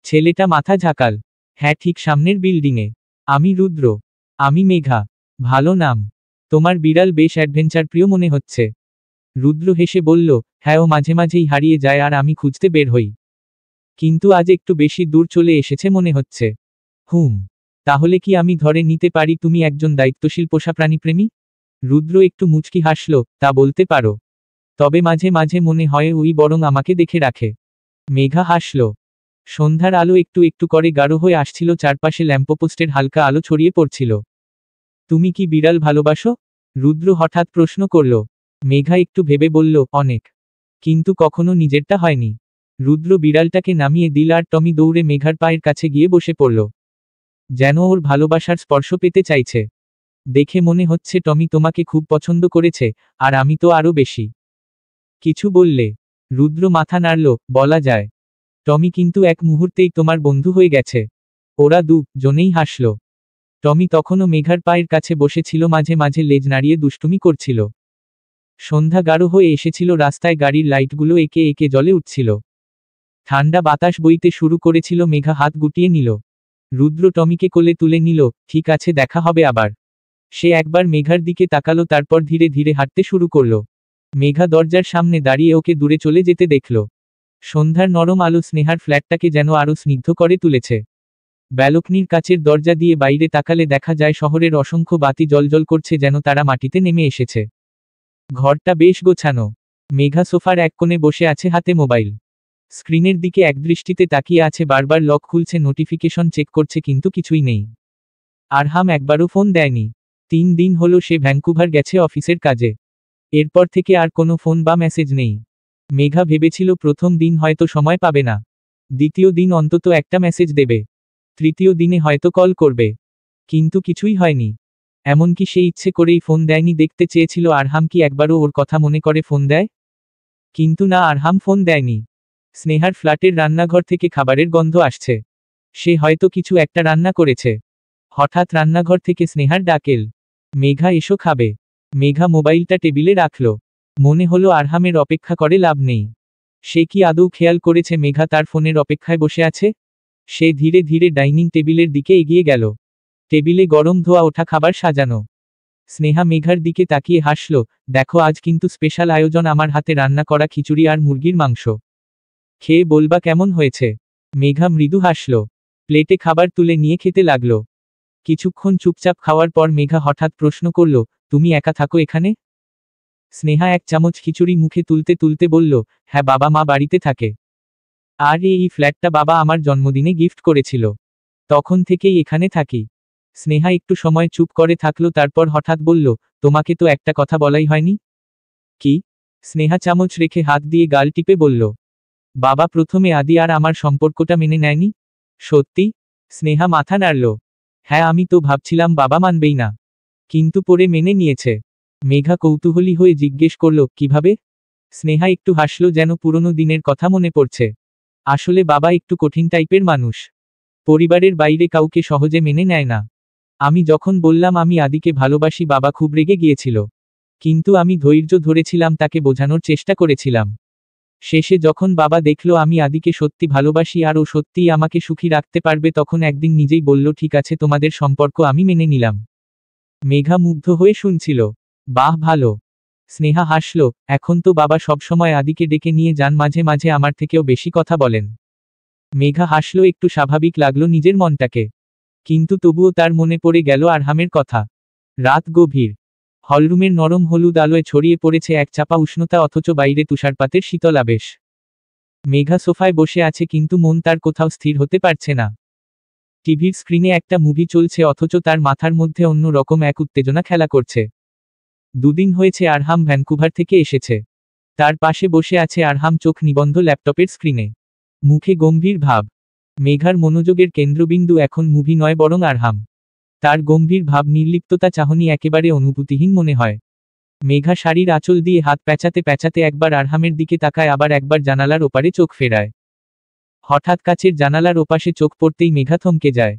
ছেলেটা মাথা ঝাঁকাল। হ্যাঁ, ঠিক সামনের বিল্ডিংয়ে। আমি রুদ্র। আমি মেঘা। ভালো নাম। তোমার বিড়াল বেশ অ্যাডভেঞ্চার প্রিয় মনে হচ্ছে। রুদ্র হেসে বলল, হ্যাঁ, ও মাঝে মাঝেই হারিয়ে যায় আর আমি খুঁজতে বের হই। কিন্তু আজ একটু বেশি দূর চলে এসেছে মনে হচ্ছে। হুম। তাহলে কি আমি ধরে নিতে পারি তুমি একজন দায়িত্বশীল পোষা প্রাণীপ্রেমী? রুদ্র একটু মুচকি হাসল, তা বলতে পারো। তবে মাঝে মাঝে মনে হয় ওই বরং আমাকে দেখে রাখে। মেঘা হাসল। সন্ধ্যার আলো একটু একটু করে গাঢ় হয়ে আসছিল, চারপাশে ল্যাম্পপোস্টের হালকা আলো ছড়িয়ে পড়ছিল। তুমি কি বিড়াল ভালোবাসো? রুদ্র হঠাৎ প্রশ্ন করল। মেঘা একটু ভেবে বলল, অনেক। কিন্তু কখনো নিজেরটা হয়নি। রুদ্র বিড়ালটাকে নামিয়ে দিল আর টমি দৌড়ে মেঘার পায়ের কাছে গিয়ে বসে পড়ল। যেন ওর ভালোবাসার স্পর্শ পেতে চাইছে। দেখে মনে হচ্ছে টমি তোমাকে খুব পছন্দ করেছে, আর আমি তো আরও বেশি। কিছু বললে? রুদ্র মাথা নাড়ল, বলা যায়। টমি কিন্তু এক মুহূর্তেই তোমার বন্ধু হয়ে গেছে। ওরা জনেই হাসল। টমি তখনও মেঘার পায়ের কাছে বসেছিল, মাঝে মাঝে লেজ নাড়িয়ে দুষ্টুমি করছিল। সন্ধ্যা গাঢ় হয়ে এসেছিল, রাস্তায় গাড়ির লাইটগুলো একে একে জ্বলে উঠছিল। ঠান্ডা বাতাস বইতে শুরু করেছিল, মেঘা হাত গুটিয়ে নিল। রুদ্র টমিকে কোলে তুলে নিল, ঠিক আছে, দেখা হবে আবার। সে একবার মেঘার দিকে তাকালো, তারপর ধীরে ধীরে হাঁটতে শুরু করল। মেঘা দরজার সামনে দাঁড়িয়ে ওকে দূরে চলে যেতে দেখল। সন্ধ্যার নরম আলো স্নেহার ফ্ল্যাটটাকে যেন আরও স্নিগ্ধ করে তুলেছে। ব্যালকনির কাচের দরজা দিয়ে বাইরে তাকালে দেখা যায় শহরের অসংখ্য বাতি জ্বলজ্বল করছে, যেন তারা মাটিতে নেমে এসেছে। ঘরটা বেশ গোছানো। মেঘা সোফার এক কোণে বসে আছে, হাতে মোবাইল। স্ক্রিনের দিকে একদৃষ্টিতে তাকিয়ে আছে, বারবার লক খুলছে, নোটিফিকেশন চেক করছে, কিন্তু কিছুই নেই। আরহাম একবারও ফোন দেয়নি। 3 দিন হলো সে ভ্যাঙ্কুভার গেছে অফিসের কাজে। এরপর থেকে আর কোনো ফোন বা মেসেজ নেই। মেঘা ভেবেছিল প্রথম দিন হয়তো সময় পাবে না। দ্বিতীয় দিন অন্তত একটা মেসেজ দেবে। তৃতীয় দিনে হয়তো কল করবে। কিন্তু কিছুই হয়নি। এমনকি সে ইচ্ছে করেই ফোন দেয়নি, দেখতে চেয়েছিল আরহাম কি একবারও ওর কথা মনে করে ফোন দেয়। কিন্তু না, আরহাম ফোন দেয়নি। স্নেহার ফ্ল্যাটের রান্নাঘর থেকে খাবারের গন্ধ আসছে। সে হয়তো কিছু একটা রান্না করেছে। হঠাৎ রান্নাঘর থেকে স্নেহার ডাকেল, মেঘা এসো খাবে। মেঘা মোবাইলটা টেবিলে রাখল। মনে হলো আরহামের অপেক্ষা করে লাভ নেই। সে কি আদৌ খেয়াল করেছে মেঘা তার ফোনের অপেক্ষায় বসে আছে? সে ধীরে ধীরে ডাইনিং টেবিলের দিকে এগিয়ে গেল। টেবিলে গরম ধোয়া ওঠা খাবার সাজানো। স্নেহা মেঘার দিকে তাকিয়ে হাসল, দেখো আজ কিন্তু স্পেশাল আয়োজন, আমার হাতে রান্না করা খিচুড়ি আর মুরগির মাংস। খেয়ে বলবা কেমন হয়েছে। মেঘা মৃদু হাসল, প্লেটে খাবার তুলে নিয়ে খেতে লাগল। কিছুক্ষণ চুপচাপ খাওয়ার পর মেঘা হঠাৎ প্রশ্ন করল, তুমি একা থাকো এখানে? স্নেহা এক চামচ খিচুড়ি মুখে তুলতে তুলতে বলল, হ্যাঁ, বাবা মা বাড়িতে থাকে। আর এই ফ্ল্যাটটা বাবা আমার জন্মদিনে গিফট করেছিল। তখন থেকেই এখানে থাকি। স্নেহা একটু সময় চুপ করে থাকলো, তারপর হঠাৎ বলল, তোমাকে তো একটা কথা বলাই হয়নি। কি? স্নেহা চামচ রেখে হাত দিয়ে গাল টিপে বলল, বাবা প্রথমে আদি আর আমার সম্পর্কটা মেনে নেয়নি। সত্যি? স্নেহা মাথা নাড়ল। হ্যাঁ, আমি তো ভাবছিলাম বাবা মানবেই না, কিন্তু পরে মেনে নিয়েছে। মেঘা কৌতূহলী হয়ে জিজ্ঞেস করল, কিভাবে? স্নেহা একটু হাসল, যেন পুরনো দিনের কথা মনে পড়ছে। আসলে বাবা একটু কঠিন টাইপের মানুষ। পরিবারের বাইরে কাউকে সহজে মেনে নেয় না। আমি যখন বললাম আমি আদিকে ভালোবাসি, বাবা খুব রেগে গিয়েছিল। কিন্তু আমি ধৈর্য ধরেছিলাম, তাকে বোঝানোর চেষ্টা করেছিলাম। শেষে যখন বাবা দেখল আমি আদিকে সত্যি ভালোবাসি আর ও সত্যিই আমাকে সুখী রাখতে পারবে, তখন একদিন নিজেই বলল, ঠিক আছে, তোমাদের সম্পর্ক আমি মেনে নিলাম। মেঘা মুগ্ধ হয়ে শুনছিল। বাহ, ভালো। স্নেহা হাসল, এখন তো বাবা সবসময় আদিকে ডেকে নিয়ে যান, মাঝে মাঝে আমার থেকেও বেশি কথা বলেন। মেঘা হাসল, একটু স্বাভাবিক লাগলো নিজের মনটাকে। কিন্তু তবুও তার মনে পড়ে গেল আরহামের কথা। রাত গভীর। হলরুমের নরম হলুদ আলোয় ছড়িয়ে পড়েছে এক চাপা উষ্ণতা, অথচ বাইরে তুষারপাতের শীতল আবেশ। মেঘা সোফায় বসে আছে, কিন্তু মন তার কোথাও স্থির হতে পারছে না। টিভির স্ক্রিনে একটা মুভি চলছে, অথচ তার মাথার মধ্যে অন্য রকম এক উত্তেজনা খেলা করছে। দুদিন হয়েছে আরহাম ভ্যানকুভার থেকে এসেছে। তার পাশে বসে আছে আরহাম, চোখ নিবন্ধ ল্যাপটপের স্ক্রিনে, মুখে গম্ভীর ভাব। মেঘার মনোযোগের কেন্দ্রবিন্দু এখন মুভি নয়, বরং আরহাম। তার গম্ভীর ভাব, নির্লিপ্ততা, চাহনি একেবারে অনুভূতিহীন মনে হয়। মেঘা শাড়ির আঁচল দিয়ে হাত প্যাঁচাতে প্যাঁচাতে একবার আরহামের দিকে তাকায়, আবার একবার জানালার ওপারে চোখ ফেরায়। হঠাৎ কাচের জানালার ওপাশে চোখ পড়তেই মেঘা থমকে যায়।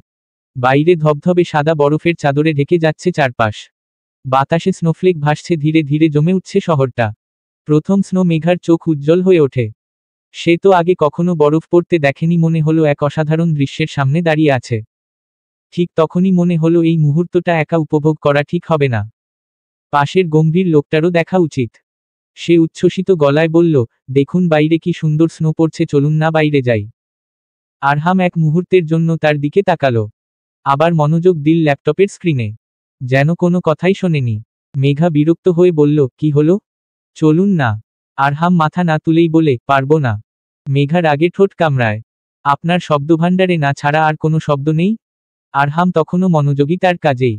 বাইরে ধবধবে সাদা বরফের চাদরে ঢেকে যাচ্ছে চারপাশ। বাতাসে স্নোফ্লেক ভাসছে, ধীরে ধীরে জমে উঠছে শহরটা। প্রথম স্নো, মেঘার চোখ উজ্জ্বল হয়ে ওঠে। সে তো আগে কখনো বরফ পড়তে দেখেনি, মনে হলো এক অসাধারণ দৃশ্যের সামনে দাঁড়িয়ে আছে। ঠিক তখনই মনে হলো এই মুহূর্তটা একা উপভোগ করা ঠিক হবে না। পাশের গম্ভীর লোকটারও দেখা উচিত। সে উচ্ছ্বসিত গলায় বলল, দেখুন বাইরে কি সুন্দর স্নো পড়ছে, চলুন না বাইরে যাই। আরহাম এক মুহূর্তের জন্য তার দিকে তাকালো, আবার মনোযোগ দিল ল্যাপটপের স্ক্রিনে। যেন কোনো কথাই শোনেনি। মেঘা বিরক্ত হয়ে বলল, কি হলো? চলুন না। আরহাম মাথা না তুলেই বলে, পারবো না। মেঘা রাগে ঠোঁট কামড়ায়, আপনার শব্দভাণ্ডারে না ছাড়া আর কোনো শব্দ নেই? আরহাম তখনও মনোযোগী তার কাজেই।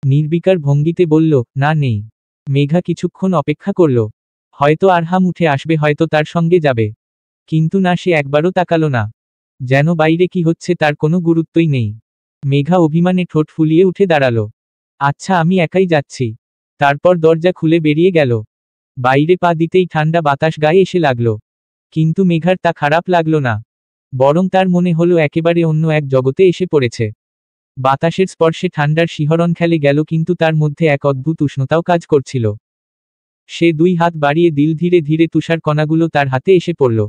নির্বিকার ভঙ্গিতে বলল, না, নেই। মেঘা কিছুক্ষণ অপেক্ষা করল। হয়তো আরহাম উঠে আসবে, হয়তো তার সঙ্গে যাবে। কিন্তু না, সে একবারও তাকালো না। যেন বাইরে কি হচ্ছে তার কোনো গুরুত্বই নেই। মেঘা অভিমানে ঠোঁট ফুলিয়ে উঠে দাঁড়ালো। আচ্ছা, আমি একাই যাচ্ছি। তারপর দরজা খুলে বেরিয়ে গেল। বাইরে পা দিতেই ঠান্ডা বাতাস গায়ে এসে লাগল। কিন্তু মেঘার তা খারাপ লাগলো না, বরং তার মনে হলো একেবারে অন্য এক জগতে এসে পড়েছে। বাতাসের স্পর্শে ঠান্ডার শিহরণ খেলে গেল, কিন্তু তার মধ্যে এক অদ্ভুত উষ্ণতাও কাজ করছিল। সে দুই হাত বাড়িয়ে দিল, ধীরে ধীরে তুষার কণাগুলো তার হাতে এসে পড়ল।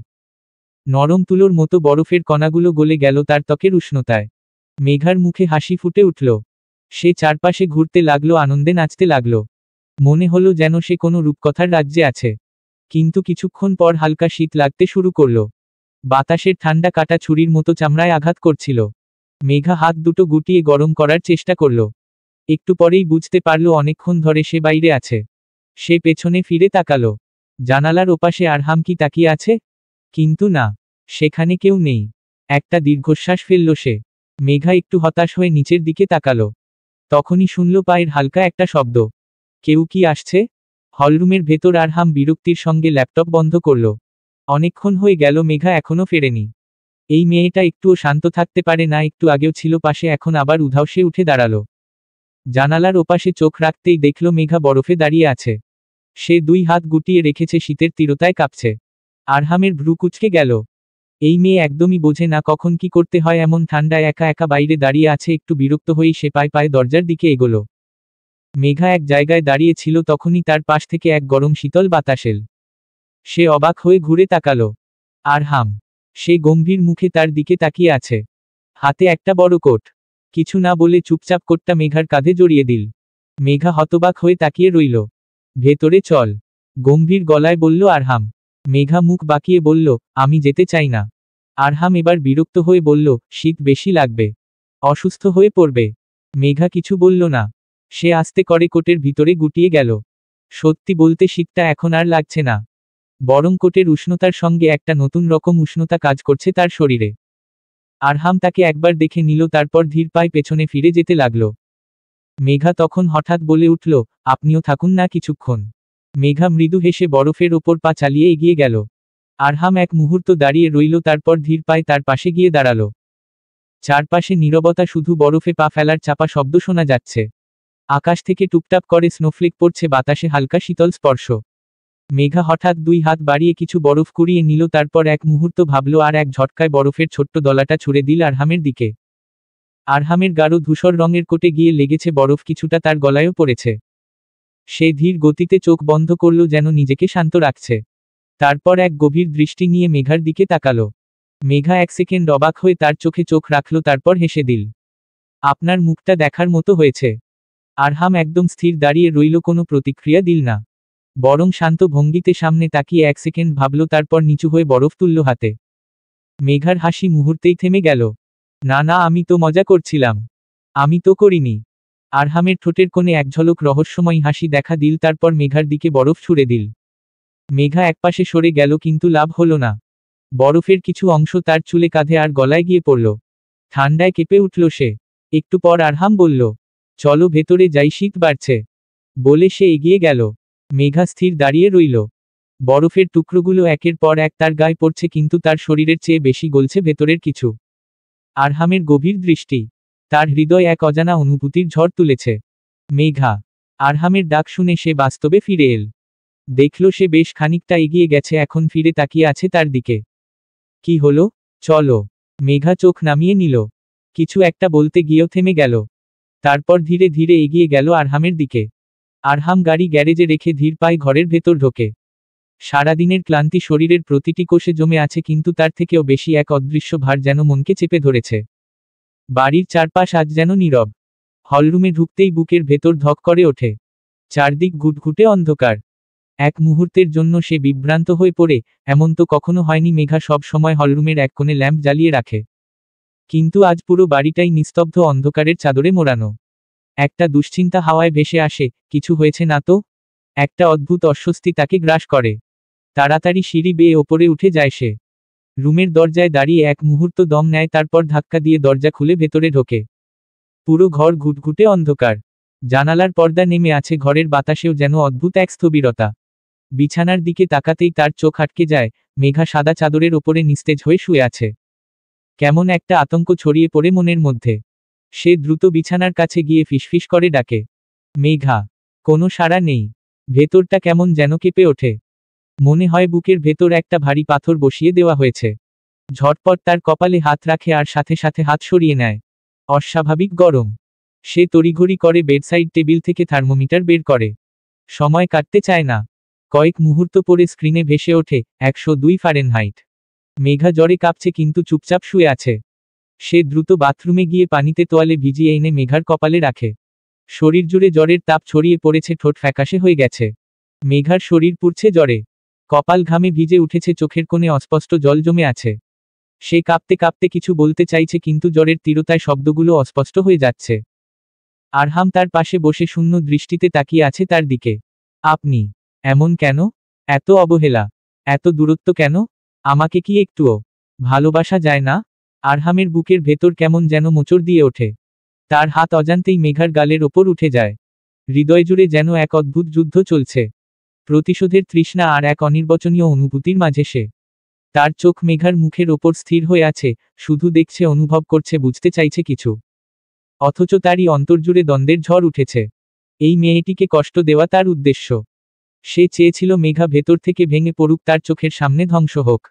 নরম তুলোর মতো বরফের কণাগুলো গলে গেল তার ত্বকের উষ্ণতায়। মেঘার মুখে হাসি ফুটে উঠল। সে চারপাশে ঘুরতে লাগলো, আনন্দে নাচতে লাগলো। মনে হলো যেন সে কোনো রূপকথার রাজ্যে আছে। কিন্তু কিছুক্ষণ পর হালকা শীত লাগতে শুরু করল। বাতাসের ঠান্ডা কাটা ছুরির মতো চামড়ায় আঘাত করছিল। মেঘা হাত দুটো গুটিয়ে গরম করার চেষ্টা করল। একটু পরেই বুঝতে পারল অনেকক্ষণ ধরে সে বাইরে আছে। সে পেছনে ফিরে তাকালো। জানালার ওপাশে আরহাম কি তাকিয়ে আছে? কিন্তু না, সেখানে কেউ নেই। একটা দীর্ঘশ্বাস ফেলল সে। মেঘা একটু হতাশ হয়ে নিচের দিকে তাকালো। তখনই শুনল পায়ের হালকা একটা শব্দ। কেউ কি আসছে? হলরুমের ভেতর আরহাম বিরক্তির সঙ্গে ল্যাপটপ বন্ধ করল। অনেকক্ষণ হয়ে গেল, মেঘা এখনো ফেরেনি। এই মেয়েটা একটুও শান্ত থাকতে পারে না, একটু আগেও ছিল পাশে, এখন আবার উধাও। সে উঠে দাঁড়ালো। জানালার ওপাশে চোখ রাখতেই দেখল মেঘা বরফে দাঁড়িয়ে আছে। সে 2 হাত গুটিয়ে রেখেছে, শীতের তীব্রতায় কাঁপছে। আরহামের ভ্রু কুঁচকে গেল। এই মেয়ে একদমই বোঝে না কখন কি করতে হয়, এমন ঠান্ডায় একা একা বাইরে দাঁড়িয়ে আছে। একটু বিরক্ত হয়েই সে পায়ে পায়ে দরজার দিকে এগোলো। মেঘা এক জায়গায় দাঁড়িয়ে ছিল, তখনই তার পাশ থেকে এক গরম শীতল বাতাস এল। সে অবাক হয়ে ঘুরে তাকালো। আরহাম। সে গম্ভীর মুখে তার দিকে তাকিয়ে আছে, হাতে একটা বড় কোট। কিছু না বলে চুপচাপ কোটটা মেঘার কাঁধে জড়িয়ে দিল। মেঘা হতবাক হয়ে তাকিয়ে রইল। ভেতরে চল, গম্ভীর গলায় বলল আরহাম। মেঘা মুখ বাঁকিয়ে বলল, আমি যেতে চাই না। আরহাম এবার বিরক্ত হয়ে বলল, শীত বেশি লাগবে, অসুস্থ হয়ে পড়বে। মেঘা কিছু বলল না। সে আস্তে করে কোটের ভিতরে গুটিয়ে গেল। সত্যি বলতে শীতটা এখন আর লাগছে না, বরং কোটের উষ্ণতার সঙ্গে একটা নতুন রকম উষ্ণতা কাজ করছে তার শরীরে। আরহাম তাকে একবার দেখে নিল, তারপর ধীর পায়ে পেছনে ফিরে যেতে লাগল। মেঘা তখন হঠাৎ বলে উঠল, আপনিও থাকুন না কিছুক্ষণ। মেঘা মৃদু হেসে বরফের ওপর পা চালিয়ে এগিয়ে গেল। আরহাম এক মুহূর্ত দাঁড়িয়ে রইল, তারপর ধীর পায়ে তার পাশে গিয়ে দাঁড়ালো। চারপাশে নীরবতা, শুধু বরফে পা ফেলার চাপা শব্দ শোনা যাচ্ছে। আকাশ থেকে টুপটাপ করে স্নোফ্লেক পড়ছে, বাতাসে হালকা শীতল স্পর্শ। মেঘা হঠাৎ 2 হাত বাড়িয়ে কিছু বরফ কুড়িয়ে নিল, তারপর এক মুহূর্ত ভাবল, আর এক ঝটকায় বরফের ছোট্ট দলাটা ছুড়ে দিল আরহামের দিকে। আরহামের গাঢ় ধূসর রঙের কোটে গিয়ে লেগেছে বরফ, কিছুটা তার গলায়ও পড়েছে। সে ধীর গতিতে চোখ বন্ধ করল, যেন নিজেকে শান্ত রাখছে। তারপর এক গভীর দৃষ্টি নিয়ে মেঘার দিকে তাকালো। মেঘা 1 সেকেন্ড অবাক হয়ে তার চোখে চোখ রাখল, তারপর হেসে দিল। আপনার মুখটা দেখার মতো হয়েছে। আরহাম একদম স্থির দাঁড়িয়ে রইল, কোনো প্রতিক্রিয়া দিল না, বরং শান্ত ভঙ্গিতে সামনে তাকিয়ে 1 সেকেন্ড ভাবল, তারপর নিচু হয়ে বরফ তুলল হাতে। মেঘার হাসি মুহূর্তেই থেমে গেল। না না, আমি তো মজা করছিলাম, আমি তো করিনি। আরহামের ঠোঁটের কোণে এক ঝলক রহস্যময় হাসি দেখা দিল, তারপর মেঘার দিকে বরফ ছুড়ে দিল। মেঘা একপাশে সরে গেল, কিন্তু লাভ হলো না। বরফের কিছু অংশ তার চুলে, কাঁধে আর গলায় গিয়ে পড়ল। ঠান্ডায় কেঁপে উঠল সে। একটু পর আরহাম বলল, চলো ভেতরে যাই, শীত বাড়ছে। বলে সে এগিয়ে গেল। মেঘা স্থির দাঁড়িয়ে রইল। বরফের টুকরোগুলো একের পর এক তার গায়ে পড়ছে, কিন্তু তার শরীরের চেয়ে বেশি গলছে ভেতরের কিছু। আরহামের গভীর দৃষ্টি তার হৃদয় এক অজানা অনুভূতির ঝড় তুলেছে। মেঘা। আরহামের ডাক শুনে সে বাস্তবে ফিরে এল। দেখল সে বেশ খানিকটা এগিয়ে গেছে, এখন ফিরে তাকিয়ে আছে তার দিকে। কি হলো? চলো। মেঘা চোখ নামিয়ে নিল। কিছু একটা বলতে গিয়েও থেমে গেল। তারপর ধীরে ধীরে এগিয়ে গেল আরহামের দিকে। আরহাম গাড়ি গ্যারেজে রেখে ধীর পায়ে ঘরের ভেতর ঢোকে। সারাদিনের ক্লান্তি শরীরের প্রতিটি কোষে জমে আছে, কিন্তু তার থেকেও বেশি এক অদৃশ্য ভার যেন মনকে চেপে ধরেছে। বাড়ির চারপাশ আজ যেন নীরব। হলরুমে ঢুকতেই বুকের ভেতর ধক করে ওঠে। চারদিক ঘুটঘুটে অন্ধকার। এক মুহূর্তের জন্য সে বিভ্রান্ত হয়ে পড়ে, এমন তো কখনো হয়নি। মেঘা সব সময় হলরুমের এক কোণে ল্যাম্প জ্বালিয়ে রাখে, কিন্তু আজ পুরো বাড়িটাই নিস্তব্ধ, অন্ধকারের চাদরে মোড়ানো। একটা দুশ্চিন্তা হাওয়ায় ভেসে আসে, কিছু হয়েছে না তো? একটা অদ্ভুত অস্বস্তি তাকে গ্রাস করে। তাড়াতাড়ি সিঁড়ি বেয়ে ওপরে উঠে যায় সে। রুমের দরজায় দাঁড়িয়ে এক মুহূর্ত দম নেয়, তারপর ধাক্কা দিয়ে দরজা খুলে ভেতরে ঢোকে। পুরো ঘর ঘুটঘুটে অন্ধকার। জানালার পর্দা নেমে আছে, ঘরের বাতাসেও যেন অদ্ভুত এক স্থবিরতা। বিছানার দিকে তাকাতেই তার চোখ আটকে যায়। মেঘা সাদা চাদরের ওপরে নিস্তেজ হয়ে শুয়ে আছে। কেমন একটা আতঙ্ক ছড়িয়ে পড়ে মনের মধ্যে। সে দ্রুত বিছানার কাছে গিয়ে ফিসফিস করে ডাকে, মেঘা। কোনো সাড়া নেই। ভেতরটা কেমন যেন কেঁপে ওঠে। মনে হয় বুকের ভেতর একটা ভারী পাথর বসিয়ে দেওয়া হয়েছে। ঝটপট তার কপালে হাত রাখে, আর সাথে সাথে হাত সরিয়ে নেয়। অস্বাভাবিক গরম। সে তড়িঘড়ি করে বেডসাইড টেবিল থেকে থার্মোমিটার বের করে। সময় কাটতে চায় না। কয়েক মুহূর্ত পরে স্ক্রিনে ভেসে ওঠে 102 ফারেনহাইট। মেঘা জ্বরে কাঁপছে, কিন্তু চুপচাপ শুয়ে আছে। সে দ্রুত বাথরুমে গিয়ে পানিতে তোয়ালে ভিজিয়ে এনে মেঘার কপালে রাখে। শরীর জুড়ে জ্বরের তাপ ছড়িয়ে পড়েছে, ঠোঁট ফ্যাকাশে হয়ে গেছে। মেঘার শরীর পুড়ছে জ্বরে। কপাল ঘামে ভিজে উঠেছে, চোখের কোণে অস্পষ্ট জল জমে আছে। সে কাঁপতে কাঁপতে কিছু বলতে চাইছে, কিন্তু জ্বরের তীব্রতায় শব্দগুলো অস্পষ্ট হয়ে যাচ্ছে। আরহাম তার পাশে বসে শূন্য দৃষ্টিতে তাকিয়ে আছে তার দিকে। আপনি এমন কেন? এত অবহেলা, এত দূরত্ব কেন? আমাকে কি একটুও ভালোবাসা যায় না? আরহামের বুকের ভেতর কেমন যেন মোচড় দিয়ে ওঠে। তার হাত অজান্তেই মেঘার গালের ওপর উঠে যায়। হৃদয় জুড়ে যেন এক অদ্ভুত যুদ্ধ চলছে। প্রতিশোধের তৃষ্ণা আর এক অনির্বচনীয় অনুভূতির মাঝে সে। তার চোখ মেঘার মুখের ওপর স্থির হয়ে আছে, শুধু দেখছে, অনুভব করছে, বুঝতে চাইছে কিছু। অথচ তারই অন্তর্জুড়ে দ্বন্দ্বের ঝড় উঠেছে। এই মেয়েটিকে কষ্ট দেওয়া তার উদ্দেশ্য। সে চেয়েছিল মেঘা ভেতর থেকে ভেঙে পড়ুক, তার চোখের সামনে ধ্বংস হোক।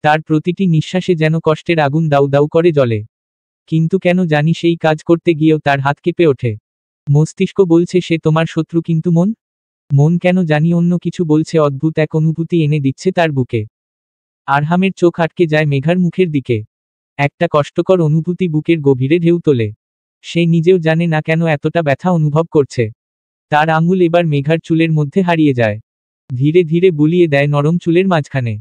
তার প্রতিটি নিঃশ্বাসে যেন কষ্টের আগুন দাউ দাউ করে জ্বলে। কিন্তু কেন জানি সেই কাজ করতে গিয়েও তার হাত কেঁপে ওঠে। মস্তিষ্ক বলছে সে তোমার শত্রু, কিন্তু মন কেন জানি অন্য কিছু বলছে। অদ্ভুত এক অনুভূতি এনে দিচ্ছে তার বুকে। আরহামের চোখ আটকে যায় মেঘার মুখের দিকে। একটা কষ্টকর অনুভূতি বুকের গভীরে ঢেউ তোলে। সে নিজেও জানে না কেন এতটা ব্যথা অনুভব করছে। তার আঙুল এবার মেঘার চুলের মধ্যে হারিয়ে যায়। ধীরে ধীরে বুলিয়ে দেয় নরম চুলের মাঝখানে।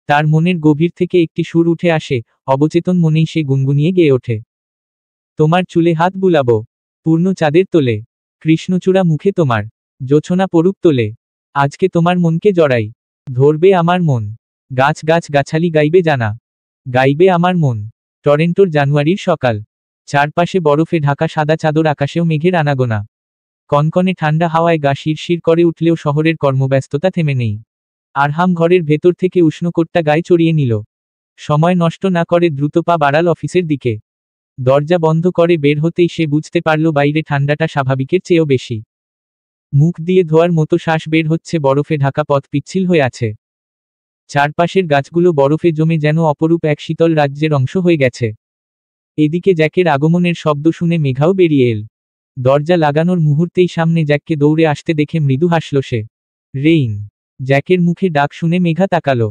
তার মনের গভীর থেকে একটি সুর উঠে আসে, অবচেতন মনেই সে গুনগুনিয়ে গেয়ে ওঠে। তোমার চুলে হাত বুলাবো, পূর্ণ চাঁদের তোলে, কৃষ্ণচূড়া মুখে তোমার, জোছনা পড়ুক তোলে। আজকে তোমার মনকে জড়াই, ধরবে আমার মন। গাছ গাছ গাছালি গাইবে জানা, গাইবে আমার মন। টরেন্টোর জানুয়ারির সকাল। চারপাশে বরফে ঢাকা সাদা চাদর, আকাশেও মেঘের আনাগোনা। কনকনে ঠান্ডা হাওয়ায় গা শিরশির করে উঠলেও শহরের কর্মব্যস্ততা থেমে নেই। আরহাম ঘরের ভেতর থেকে উষ্ণ কোটটা গায়ে চড়িয়ে নিল। সময় নষ্ট না করে দ্রুত পা বাড়াল অফিসের দিকে। দরজা বন্ধ করে বের হতেই সে বুঝতে পারল বাইরে ঠান্ডাটা স্বাভাবিকের চেয়েও বেশি। মুখ দিয়ে ধোয়ার মতো শ্বাস বের হচ্ছে, বরফে ঢাকা পথ পিচ্ছিল হয়ে আছে। চারপাশের গাছগুলো বরফে জমে যেন অপরূপ এক শীতল রাজ্যের অংশ হয়ে গেছে। এদিকে জ্যাকের আগমনের শব্দ শুনে মেঘাও বেরিয়ে এল। দরজা লাগানোর মুহূর্তেই সামনে জ্যাককে দৌড়ে আসতে দেখে মৃদু হাসল সে। রেইন। জ্যাকের মুখে ডাক শুনে মেঘা তাকালো।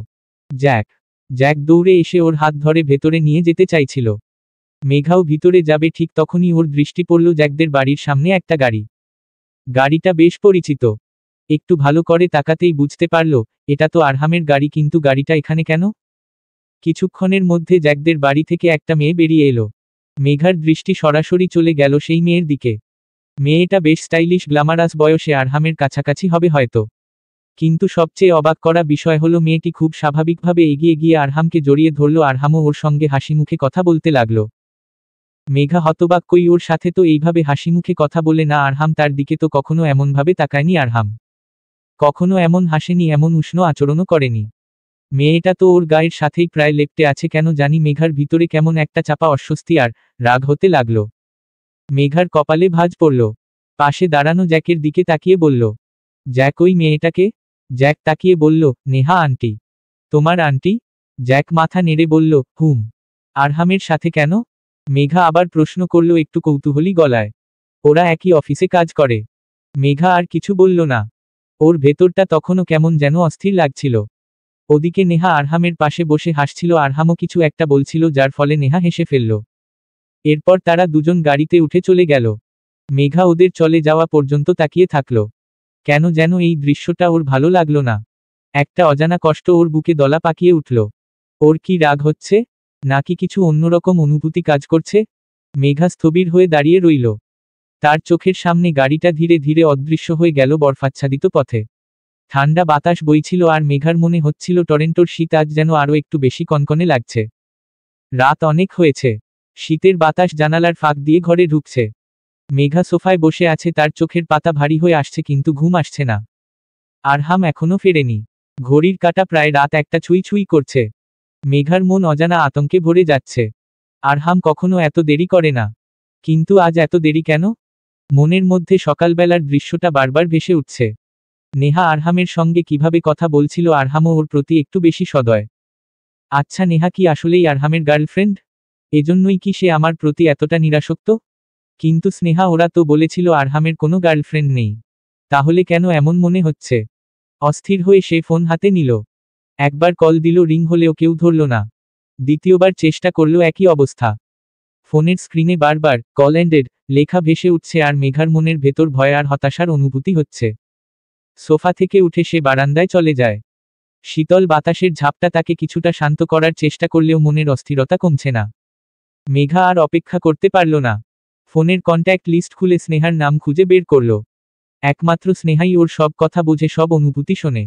জ্যাক। জ্যাক দৌড়ে এসে ওর হাত ধরে ভেতরে নিয়ে যেতে চাইছিল। মেঘাও ভিতরে যাবে, ঠিক তখনই ওর দৃষ্টি পড়ল জ্যাকদের বাড়ির সামনে একটা গাড়ি। গাড়িটা বেশ পরিচিত। একটু ভালো করে তাকাতেই বুঝতে পারল এটা তো আরহামের গাড়ি, কিন্তু গাড়িটা এখানে কেন? কিছুক্ষণের মধ্যে জ্যাকদের বাড়ি থেকে একটা মেয়ে বেরিয়ে এলো। মেঘার দৃষ্টি সরাসরি চলে গেল সেই মেয়ের দিকে। মেয়েটা বেশ স্টাইলিশ, গ্ল্যামারাস, বয়সে আরহামের কাছাকাছি হবে হয়তো। কিন্তু সবচেয়ে অবাক করা বিষয় হলো মেয়েটি খুব স্বাভাবিকভাবে এগিয়ে গিয়ে আরহামকে জড়িয়ে ধরল। আরহামও ওর সঙ্গে হাসি মুখে কথা বলতে লাগলো। মেঘা হতবাক, কই ওর সাথে তো এইভাবে হাসি মুখে কথা বলে না আরহাম, তার দিকে তো কখনো এমনভাবে তাকায়নি আরহাম। কখনো এমন হাসেনি, এমন উষ্ণ আচরণও করেনি। মেয়েটা তো ওর গায়ের সাথেই প্রায় লেপ্টে আছে। কেন জানি মেঘার ভিতরে কেমন একটা চাপা অস্বস্তি আর রাগ হতে লাগলো। মেঘার কপালে ভাঁজ পড়ল। পাশে দাঁড়ানো জ্যাকের দিকে তাকিয়ে বলল, জ্যাক, ওই মেয়েটাকে? জ্যাক তাকিয়ে বলল, নেহা আন্টি। তোমার আন্টি? জ্যাক মাথা নেড়ে বলল, হুম। আরহামের সাথে কেন? মেঘা আবার প্রশ্ন করল একটু কৌতূহলী গলায়। ওরা একই অফিসে কাজ করে। মেঘা আর কিছু বলল না। ওর ভেতরটা তখনও কেমন যেন অস্থির লাগছিল। ওদিকে নেহা আরহামের পাশে বসে হাসছিল। আরহামও কিছু একটা বলছিল, যার ফলে নেহা হেসে ফেলল। এরপর তারা দুজন গাড়িতে উঠে চলে গেল। মেঘা ওদের চলে যাওয়া পর্যন্ত তাকিয়ে থাকল। কেন যেন এই দৃশ্যটা ওর ভালো লাগলো না। একটা অজানা কষ্ট ওর বুকে দলা পাকিয়ে উঠল। ওর কি রাগ হচ্ছে, নাকি কিছু অন্যরকম অনুভূতি কাজ করছে? মেঘা স্থবির হয়ে দাঁড়িয়ে রইল। তার চোখের সামনে গাড়িটা ধীরে ধীরে অদৃশ্য হয়ে গেল বরফাচ্ছাদিত পথে। ঠান্ডা বাতাস বইছিল আর মেঘার মনে হচ্ছিল টরেন্টোর শীত আজ যেন আরও একটু বেশি কনকনে লাগছে। রাত অনেক হয়েছে। শীতের বাতাস জানালার ফাঁক দিয়ে ঘরে ঢুকছে। মেঘা সোফায় বসে আছে, তার চোখের পাতা ভারী হয়ে আসছে, কিন্তু ঘুম আসছে না। আরহাম এখনো ফেরেনি। ঘড়ির কাঁটা প্রায় রাত একটা ছুঁই ছুঁই করছে। মেঘার মন অজানা আতঙ্কে ভরে যাচ্ছে। আরহাম কখনো এত দেরি করে না, কিন্তু আজ এত দেরি কেন? মনের মধ্যে সকালবেলার দৃশ্যটা বারবার ভেসে উঠছে। নেহা আরহামের সঙ্গে কিভাবে কথা বলছিল, আরহামও ওর প্রতি একটু বেশি সদয়। আচ্ছা, নেহা কি আসলেই আরহামের গার্লফ্রেন্ড? এজন্যই কি সে আমার প্রতি এতটা নিরাসক্ত? কিন্তু স্নেহা, ওরা তো বলেছিল আরহামের কোনো গার্লফ্রেন্ড নেই। তাহলে কেন এমন মনে হচ্ছে? অস্থির হয়ে সে ফোন হাতে নিল। একবার কল দিল, রিং হলেও কেউ ধরল না। দ্বিতীয়বার চেষ্টা করল, একই অবস্থা। ফোনের স্ক্রিনে বারবার কল এন্ডেড লেখা ভেসে উঠছে, আর মেঘার মনের ভেতর ভয় আর হতাশার অনুভূতি হচ্ছে। সোফা থেকে উঠে সে বারান্দায় চলে যায়। শীতল বাতাসের ঝাপটা তাকে কিছুটা শান্ত করার চেষ্টা করলেও মনের অস্থিরতা কমছে না। মেঘা আর অপেক্ষা করতে পারল না। ফোনের কন্ট্যাক্ট লিস্ট খুলে স্নেহার নাম খুঁজে বের করল। একমাত্র স্নেহাই ওর সব কথা বোঝে, সব অনুভূতি শোনে।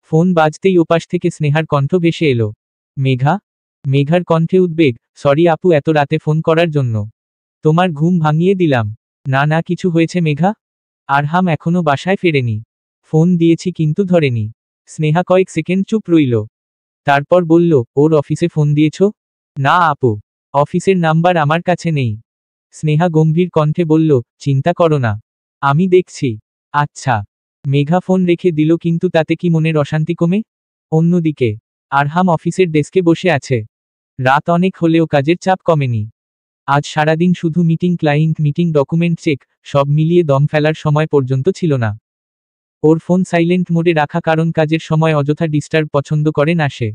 ফোন বাজতেই ওপাশ থেকে স্নেহার কণ্ঠ ভেসে এলো। মেঘা? মেঘার কণ্ঠে উদ্বেগ। সরি আপু, এত রাতে ফোন করার জন্য। তোমার ঘুম ভাঙিয়ে দিলাম। না না, কিছু হয়েছে মেঘা? আরহাম এখনো বাসায় ফেরেনি। ফোন দিয়েছি কিন্তু ধরেনি। স্নেহা কয়েক সেকেন্ড চুপ রইল। তারপর বলল, ওর অফিসে ফোন দিয়েছ? না আপু, অফিসের নাম্বার আমার কাছে নেই। স্নেহা গম্ভীর কণ্ঠে বলল, চিন্তা করো না, আমি দেখছি। আচ্ছা। মেঘা ফোন রেখে দিল, কিন্তু তাতে কি মনের অশান্তি কমে? অন্যদিকে আরহাম অফিসের ডেস্কে বসে আছে। রাত অনেক হলেও কাজের চাপ কমেনি। আজ সারাদিন শুধু meeting, client meeting, document check, সব মিলিয়ে দম ফেলার সময় পর্যন্ত ছিল না। ওর ফোন সাইলেন্ট মোডে রাখা, কারণ কাজের সময় অযথা ডিস্টার্ব পছন্দ করে না সে।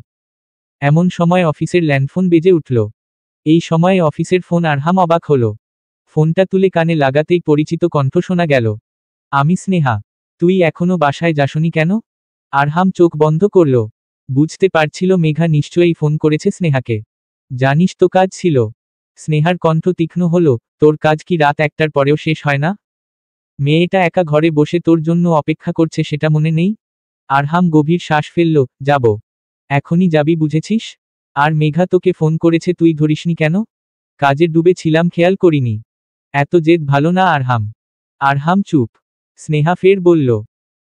এমন সময় অফিসের ল্যান্ডফোন বেজে উঠল। এই সময়ে অফিসের ফোন। আরহাম অবাক হল। ফোনটা তুলে কানে লাগাতেই পরিচিত কণ্ঠ শোনা গেল। আমি স্নেহা। তুই এখনো বাসায় যাসনি কেন? আরহাম চোখ বন্ধ করল। বুঝতে পারছিল মেঘা নিশ্চয়ই ফোন করেছে স্নেহাকে। জানিস তো কাজ ছিল। স্নেহার কণ্ঠ তীক্ষ্ণ হলো, তোর কাজ কি রাত 1টার পরেও শেষ হয় না? মেয়েটা একা ঘরে বসে তোর জন্য অপেক্ষা করছে, সেটা মনে নেই? আরহাম গভীর শ্বাস ফেলল। যাব। এখনই যাবি, বুঝেছিস? আর মেঘা তোকে ফোন করেছে, তুই ধরিসনি কেন? কাজে ডুবে ছিলাম, খেয়াল করিনি। এত জেদ ভালো না আরহাম। আরহাম চুপ। স্নেহা ফের বলল,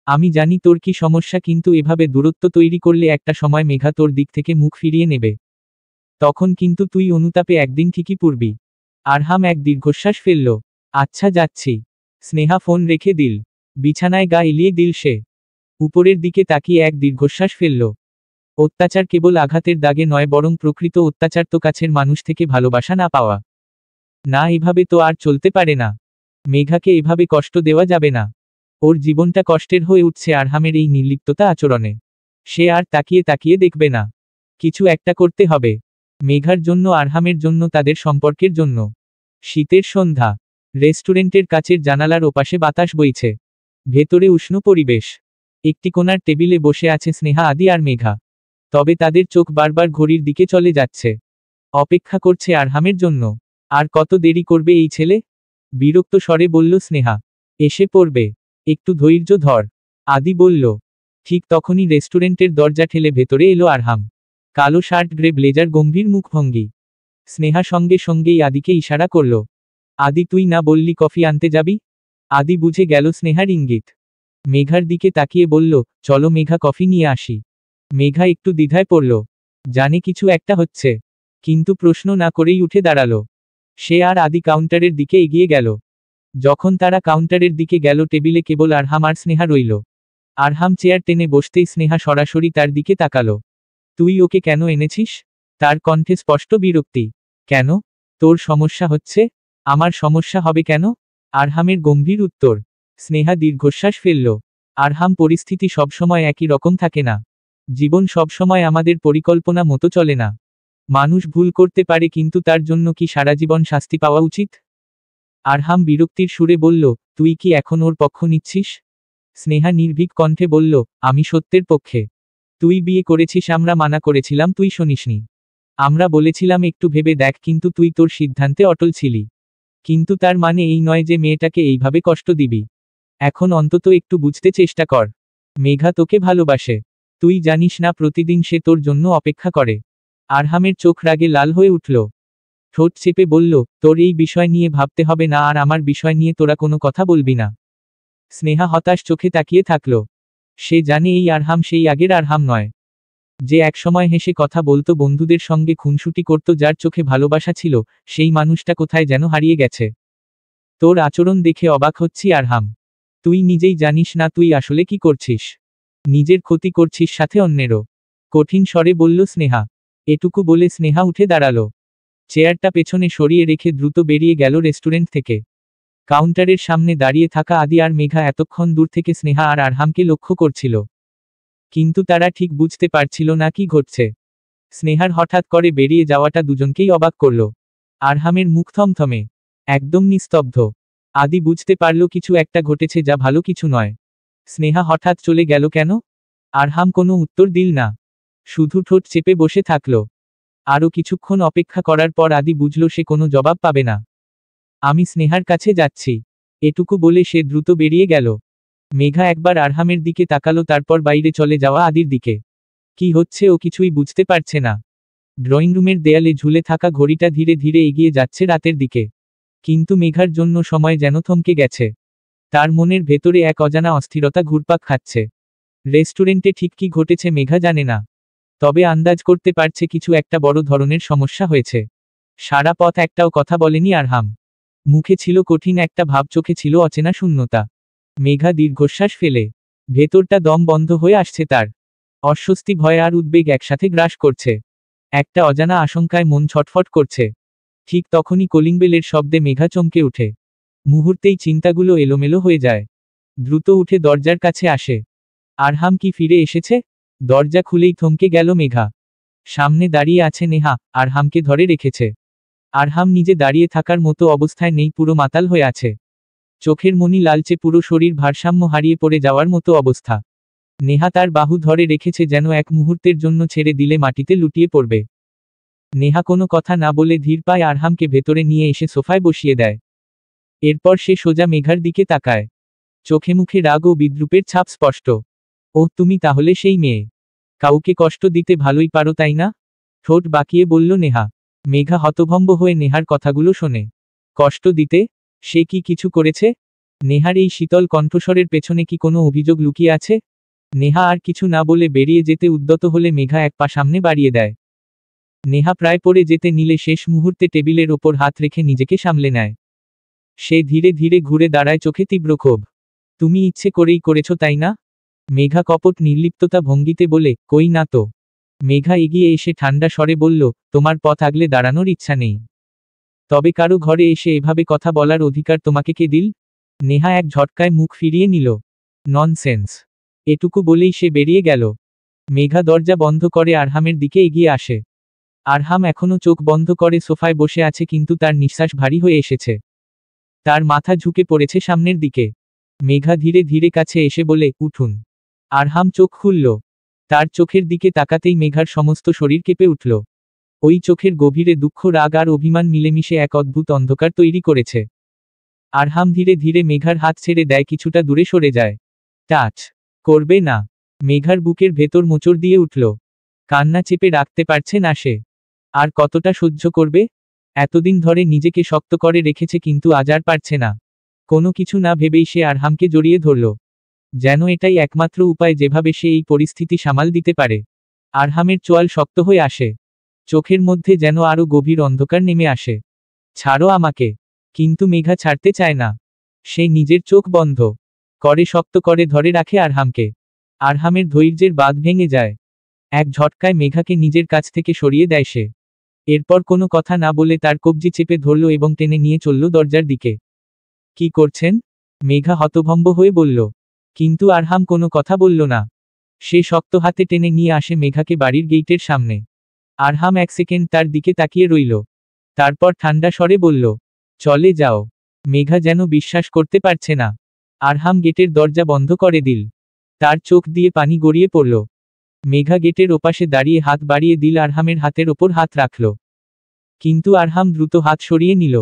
আমি জানি তোর কি সমস্যা, কিন্তু এভাবে দূরত্ব তৈরি করলে একটা সময় মেঘা তোর দিক থেকে মুখ ফিরিয়ে নেবে। তখন কিন্তু তুই অনুতাপে একদিন ঠিকই পড়বি। আরহাম এক দীর্ঘশ্বাস ফেলল। আচ্ছা, যাচ্ছি। স্নেহা ফোন রেখে দিল। বিছানায় গা এলিয়ে দিল সে। উপরের দিকে তাকিয়ে এক দীর্ঘশ্বাস ফেলল। অত্যাচার কেবল আঘাতের দাগে নয়, বরং প্রকৃত অত্যাচার তো কাছের মানুষ থেকে ভালোবাসা না পাওয়া। না, এভাবে তো আর চলতে পারে না। মেঘাকে এভাবে কষ্ট দেওয়া যাবে না। ওর জীবনটা কষ্টের হয়ে উঠছে আরহামের এই নির্লিপ্ততা আচরণে। সে আর তাকিয়ে তাকিয়ে দেখবে না। কিছু একটা করতে হবে। মেঘার জন্য, আরহামের জন্য, তাদের সম্পর্কের জন্য। শীতের সন্ধ্যা। রেস্টুরেন্টের কাচের জানালার ওপাশে বাতাস বইছে। ভেতরে উষ্ণ পরিবেশ। একটি কোণার টেবিলে বসে আছে স্নেহা, আদি আর মেঘা। তবে তাদের চোখ বারবার ঘড়ির দিকে চলে যাচ্ছে। অপেক্ষা করছে আরহামের জন্য। আর কত দেরি করবে এই ছেলে? বিরক্ত স্বরে বলল স্নেহা। এসে পড়বে, একটু ধৈর্য ধর। আদি বলল। ঠিক তখনই রেস্টুরেন্টের দরজা ঠেলে ভেতরে এলো আরহাম। কালো শার্ট, গ্রে ব্লেজার, গম্ভীর মুখভঙ্গি। স্নেহা সঙ্গে সঙ্গেই আদিকে ইশারা করল। আদি, তুই না বললি কফি আনতে যাবি? আদি বুঝে গেল স্নেহার ইঙ্গিত। মেঘার দিকে তাকিয়ে বলল, চলো মেঘা, কফি নিয়ে আসি। মেঘা একটু দ্বিধায় পড়ল। জানে কিছু একটা হচ্ছে, কিন্তু প্রশ্ন না করেই উঠে দাঁড়ালো। সে আর আদি কাউন্টারের দিকে এগিয়ে গেল। যখন তারা কাউন্টারের দিকে গেল, টেবিলে কেবল আরহাম আর স্নেহা রইল। আরহাম চেয়ার টেনে বসতেই স্নেহা সরাসরি তার দিকে তাকালো। তুই ওকে কেন এনেছিস? তার কণ্ঠে স্পষ্ট বিরক্তি। কেন? তোর সমস্যা হচ্ছে? আমার সমস্যা হবে কেন? আরহামের গম্ভীর উত্তর। স্নেহা দীর্ঘশ্বাস ফেলল। আরহাম, পরিস্থিতি সবসময় একই রকম থাকে না। জীবন সবসময় আমাদের পরিকল্পনা মতো চলে না। মানুষ ভুল করতে পারে, কিন্তু তার জন্য কি সারা জীবন শাস্তি পাওয়া উচিত? আরহাম বিরক্তির সুরে বলল, তুই কি এখন ওর পক্ষ নিচ্ছিস? স্নেহা নির্ভীক কণ্ঠে বলল, আমি সত্যের পক্ষে। তুই বিয়ে করেছিস, আমরা মানা করেছিলাম, তুই শোনিসনি। আমরা বলেছিলাম একটু ভেবে দেখ, কিন্তু তুই তোর সিদ্ধান্তে অটল ছিলি। কিন্তু তার মানে এই নয় যে মেয়েটাকে এইভাবে কষ্ট দিবি। এখন অন্তত একটু বুঝতে চেষ্টা কর। মেঘা তোকে ভালোবাসে। তুই জানিস না প্রতিদিন সে তোর জন্য অপেক্ষা করে? আরহামের চোখ রাগে লাল হয়ে উঠল। ঠোঁট চেপে বলল, তোর এই বিষয় নিয়ে ভাবতে হবে না, আর আমার বিষয় নিয়ে তোরা কোনো কথা বলবি না। স্নেহা হতাশ চোখে তাকিয়ে থাকল। সে জানে এই আরহাম সেই আগের আরহাম নয়, যে একসময় হেসে কথা বলতো, বন্ধুদের সঙ্গে খুনসুটি করত, যার চোখে ভালোবাসা ছিল। সেই মানুষটা কোথায় যেন হারিয়ে গেছে। তোর আচরণ দেখে অবাক হচ্ছি আরহাম। তুই নিজেই জানিস না তুই আসলে কি করছিস। নিজের ক্ষতি করছিস, সাথে অন্যেরও। কঠিন স্বরে বলল স্নেহা। এটুকু বলে স্নেহা উঠে দাঁড়ালো। চেয়ারটা পেছনে সরিয়ে রেখে দ্রুত বেরিয়ে গেল রেস্টুরেন্ট থেকে। কাউন্টারের সামনে দাঁড়িয়ে থাকা আদি আর মেঘা এতক্ষণ দূর থেকে স্নেহা আর আরহামকে লক্ষ্য করছিল। কিন্তু তারা ঠিক বুঝতে পারছিল না কি ঘটছে। স্নেহার হঠাৎ করে বেরিয়ে যাওয়াটা দুজনকেই অবাক করল। আরহামের মুখ থমথমে, একদম নিস্তব্ধ। আদি বুঝতে পারল কিছু একটা ঘটেছে, যা ভালো কিছু নয়। স্নেহা হঠাৎ চলে গেল কেন? আরহাম কোনো উত্তর দিল না, শুধু ঠোঁট চেপে বসে থাকল। আরও কিছুক্ষণ অপেক্ষা করার পর আদি বুঝল সে কোনো জবাব পাবে না। আমি স্নেহার কাছে যাচ্ছি, এটুকু বলে সে দ্রুত বেরিয়ে গেল। মেঘা একবার আরহামের দিকে তাকালো, তারপর বাইরে চলে যাওয়া আদির দিকে। কি হচ্ছে ও কিছুই বুঝতে পারছে না। ড্রয়িং রুমের দেয়ালে ঝুলে থাকা ঘড়িটা ধীরে ধীরে এগিয়ে যাচ্ছে রাতের দিকে। কিন্তু মেঘার জন্য সময় যেন থমকে গেছে। তার মনের ভেতরে এক অজানা অস্থিরতা ঘুরপাক খাচ্ছে। রেস্টুরেন্টে ঠিক কি ঘটেছে মেঘা জানে না, তবে আন্দাজ করতে পারছে কিছু একটা বড় ধরনের সমস্যা হয়েছে। সারা পথ একটাও কথা বলেনি আরহাম। মুখে ছিল কঠিন একটা ভাব, চোখে ছিল অচেনা শূন্যতা। মেঘা দীর্ঘশ্বাস ফেলে। ভেতরটা দম বন্ধ হয়ে আসছে তার। অস্বস্তি, ভয় আর উদ্বেগ একসাথে গ্রাস করছে। একটা অজানা আশঙ্কায় মন ছটফট করছে। ঠিক তখনই কলিং বেলের শব্দে মেঘা চমকে উঠে। মুহূর্তেই চিন্তাগুলো এলোমেলো হয়ে যায়। দ্রুত উঠে দরজার কাছে আসে। আরহাম কি ফিরে এসেছে? দরজা খুলেই থমকে গেল মেঘা। সামনে দাঁড়িয়ে আছে নেহা, আরহামকে ধরে রেখেছে। আরহাম নিজে দাঁড়িয়ে থাকার মতো অবস্থায় নেই, পুরো মাতাল হয়ে আছে। চোখের মনি লালচে, পুরো শরীর ভারসাম্য হারিয়ে পড়ে যাওয়ার মতো অবস্থা। নেহা তার বাহু ধরে রেখেছে, যেন এক মুহূর্তের জন্য ছেড়ে দিলে মাটিতে লুটিয়ে পড়বে। নেহা কোনো কথা না বলে ধীর পায়ে আরহামকে ভেতরে নিয়ে এসে সোফায় বসিয়ে দেয়। এরপর সে সোজা মেঘার দিকে তাকায়। চোখে মুখে রাগ ও বিদ্রূপের ছাপ স্পষ্ট। ও, তুমি তাহলে সেই মেয়ে? কাউকে কষ্ট দিতে ভালোই পারো, তাই না? ঠোঁট বাঁকিয়ে বলল নেহা। মেঘা হতভম্ব হয়ে নেহার কথাগুলো শোনে। কষ্ট দিতে? সে কি কিছু করেছে? নেহার এই শীতল কণ্ঠস্বরের পেছনে কি কোনো অভিযোগ লুকিয়ে আছে? নেহা আর কিছু না বলে বেরিয়ে যেতে উদ্যত হলে মেঘা এক পা সামনে বাড়িয়ে দেয়। নেহা প্রায় পড়ে যেতে নিলে শেষ মুহূর্তে টেবিলের ওপর হাত রেখে নিজেকে সামলে নেয়। সে ধীরে ধীরে ঘুরে দাঁড়ায়, চোখে তীব্র ক্ষোভ। তুমি ইচ্ছে করেই করেছ, তাই না? মেঘা কপট নির্লিপ্ততা ভঙ্গিতে বলে, কই না তো। মেঘা এগিয়ে এসে ঠান্ডা স্বরে বলল, তোমার পথ আগলে দাঁড়ানোর ইচ্ছা নেই। তবে কারো ঘরে এসে এভাবে কথা বলার অধিকার তোমাকে কে দিল? নেহা এক ঝটকায় মুখ ফিরিয়ে নিল। ননসেন্স। এটুকু বলেই সে বেরিয়ে গেল। মেঘা দরজা বন্ধ করে আরহামের দিকে এগিয়ে আসে। আরহাম এখনো চোখ বন্ধ করে সোফায় বসে আছে, কিন্তু তার নিঃশ্বাস ভারী হয়ে এসেছে। তার মাথা ঝুঁকে পড়েছে সামনের দিকে। মেঘা ধীরে ধীরে কাছে এসে বলে, উঠুন। আরহাম চোখ খুলল। তার চোখের দিকে তাকাতেই মেঘার সমস্ত শরীর কেঁপে উঠল। ওই চোখের গভীরে দুঃখ, রাগ আর অভিমান মিলেমিশে এক অদ্ভুত অন্ধকার তৈরি করেছে। আরহাম ধীরে ধীরে মেঘার হাত ছেড়ে দেয়, কিছুটা দূরে সরে যায়। টাচ করবে না। মেঘার বুকের ভেতর মোচড় দিয়ে উঠল। কান্না চেপে রাখতে পারছে না সে। আর কতটা সহ্য করবে? এতদিন ধরে নিজেকে শক্ত করে রেখেছে, কিন্তু আজ আর পারছে না। কোনো কিছু না ভেবেই সে আরহামকে জড়িয়ে ধরল। যেন এটাই একমাত্র উপায় যেভাবে সে এই পরিস্থিতি সামাল দিতে পারে। আরহামের চোয়াল শক্ত হয়ে আসে। চোখের মধ্যে যেন আরো গভীর অন্ধকার নেমে আসে। ছাড়ো আমাকে। কিন্তু মেঘা ছাড়তে চায় না। সে নিজের চোখ বন্ধ করে শক্ত করে ধরে রাখে আরহামকে। আরহামের ধৈর্যের বাঁধ ভেঙে যায়। এক ঝটকায় মেঘাকে নিজের কাছ থেকে সরিয়ে দেয় সে। এরপর কোনো কথা না বলে তার কবজি চেপে ধরল এবং টেনে নিয়ে চলল দরজার দিকে। কি করছেন? মেঘা হতভম্ব হয়ে বলল। কিন্তু আরহাম কোনো কথা বলল না। সে শক্ত হাতে টেনে নিয়ে আসে মেঘাকে বাড়ির গেইটের সামনে। আরহাম এক সেকেন্ড তার দিকে তাকিয়ে রইল। তারপর ঠান্ডা স্বরে বলল, চলে যাও। মেঘা যেন বিশ্বাস করতে পারছে না। আরহাম গেটের দরজা বন্ধ করে দিল। তার চোখ দিয়ে পানি গড়িয়ে পড়ল। মেঘা গেটের ওপাশে দাঁড়িয়ে হাত বাড়িয়ে দিল, আরহামের হাতের ওপর হাত রাখল। কিন্তু আরহাম দ্রুত হাত সরিয়ে নিল।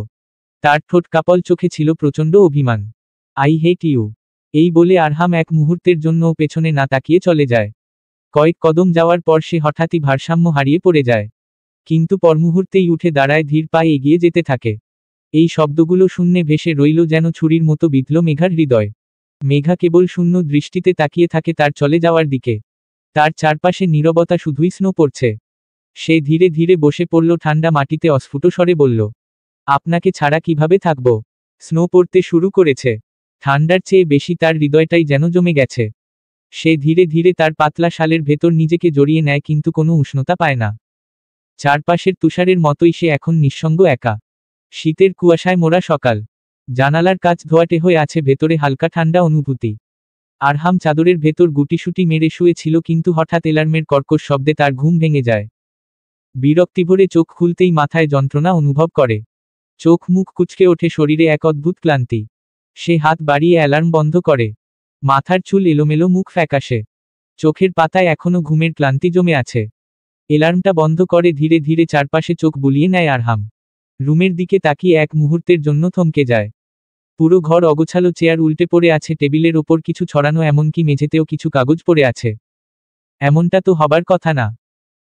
তার ঠোঁট কাপল, চোখে ছিল প্রচণ্ড অভিমান। I hate you. এই বলে আরহাম এক মুহূর্তের জন্যও পেছনে না তাকিয়ে চলে যায়। কয়েক কদম যাওয়ার পর সে হঠাৎই ভারসাম্য হারিয়ে পড়ে যায়। কিন্তু পরমুহূর্তেই উঠে দাঁড়ায়, ধীর পায়ে এগিয়ে যেতে থাকে। এই শব্দগুলো শূন্যে ভেসে রইল, যেন ছুরির মতো বিঁধল মেঘার হৃদয়। মেঘা কেবল শূন্য দৃষ্টিতে তাকিয়ে থাকে তার চলে যাওয়ার দিকে। তার চারপাশে নীরবতা, শুধুই স্নো পড়ছে। সে ধীরে ধীরে বসে পড়ল ঠান্ডা মাটিতে, অস্ফুট স্বরে বলল, আপনাকে ছাড়া কিভাবে থাকব? স্নো পড়তে শুরু করেছে। ঠান্ডার চেয়ে বেশি তার হৃদয়টাই যেন জমে গেছে। সে ধীরে ধীরে তার পাতলা শালের ভেতর নিজেকে জড়িয়ে নেয়, কিন্তু কোনো উষ্ণতা পায় না। চারপাশের তুষারের মতোই সে এখন নিঃসঙ্গ, একা। শীতের কুয়াশায় মোড়া সকাল। জানালার কাচ ধোয়াটে হয়ে আছে, ভেতরে হালকা ঠান্ডা অনুভূতি। আরহাম চাদরের ভেতর গুটিসুটি মেরে শুয়েছিল, কিন্তু হঠাৎ এলার্মের কর্কশ শব্দে তার ঘুম ভেঙে যায়। বিরক্তিভরে চোখ খুলতেই মাথায় যন্ত্রণা অনুভব করে। চোখ মুখ কুঁচকে ওঠে, শরীরে এক অদ্ভুত ক্লান্তি। সে হাত বাড়িয়ে অ্যালার্ম বন্ধ করে। মাথার চুল এলোমেলো, মুখ ফ্যাকাশে। চোখের পাতায় এখনো ঘুমের ক্লান্তি জমে আছে। অ্যালার্মটা বন্ধ করে ধীরে ধীরে চারপাশে চোখ বুলিয়ে নেয় আরহাম। রুমের দিকে তাকিয়ে এক মুহূর্তের জন্য থমকে যায়। পুরো ঘর অগোছালো, চেয়ার উল্টে পড়ে আছে, টেবিলের ওপর কিছু ছড়ানো, এমনকি মেঝেতেও কিছু কাগজ পড়ে আছে। এমনটা তো হবার কথা না।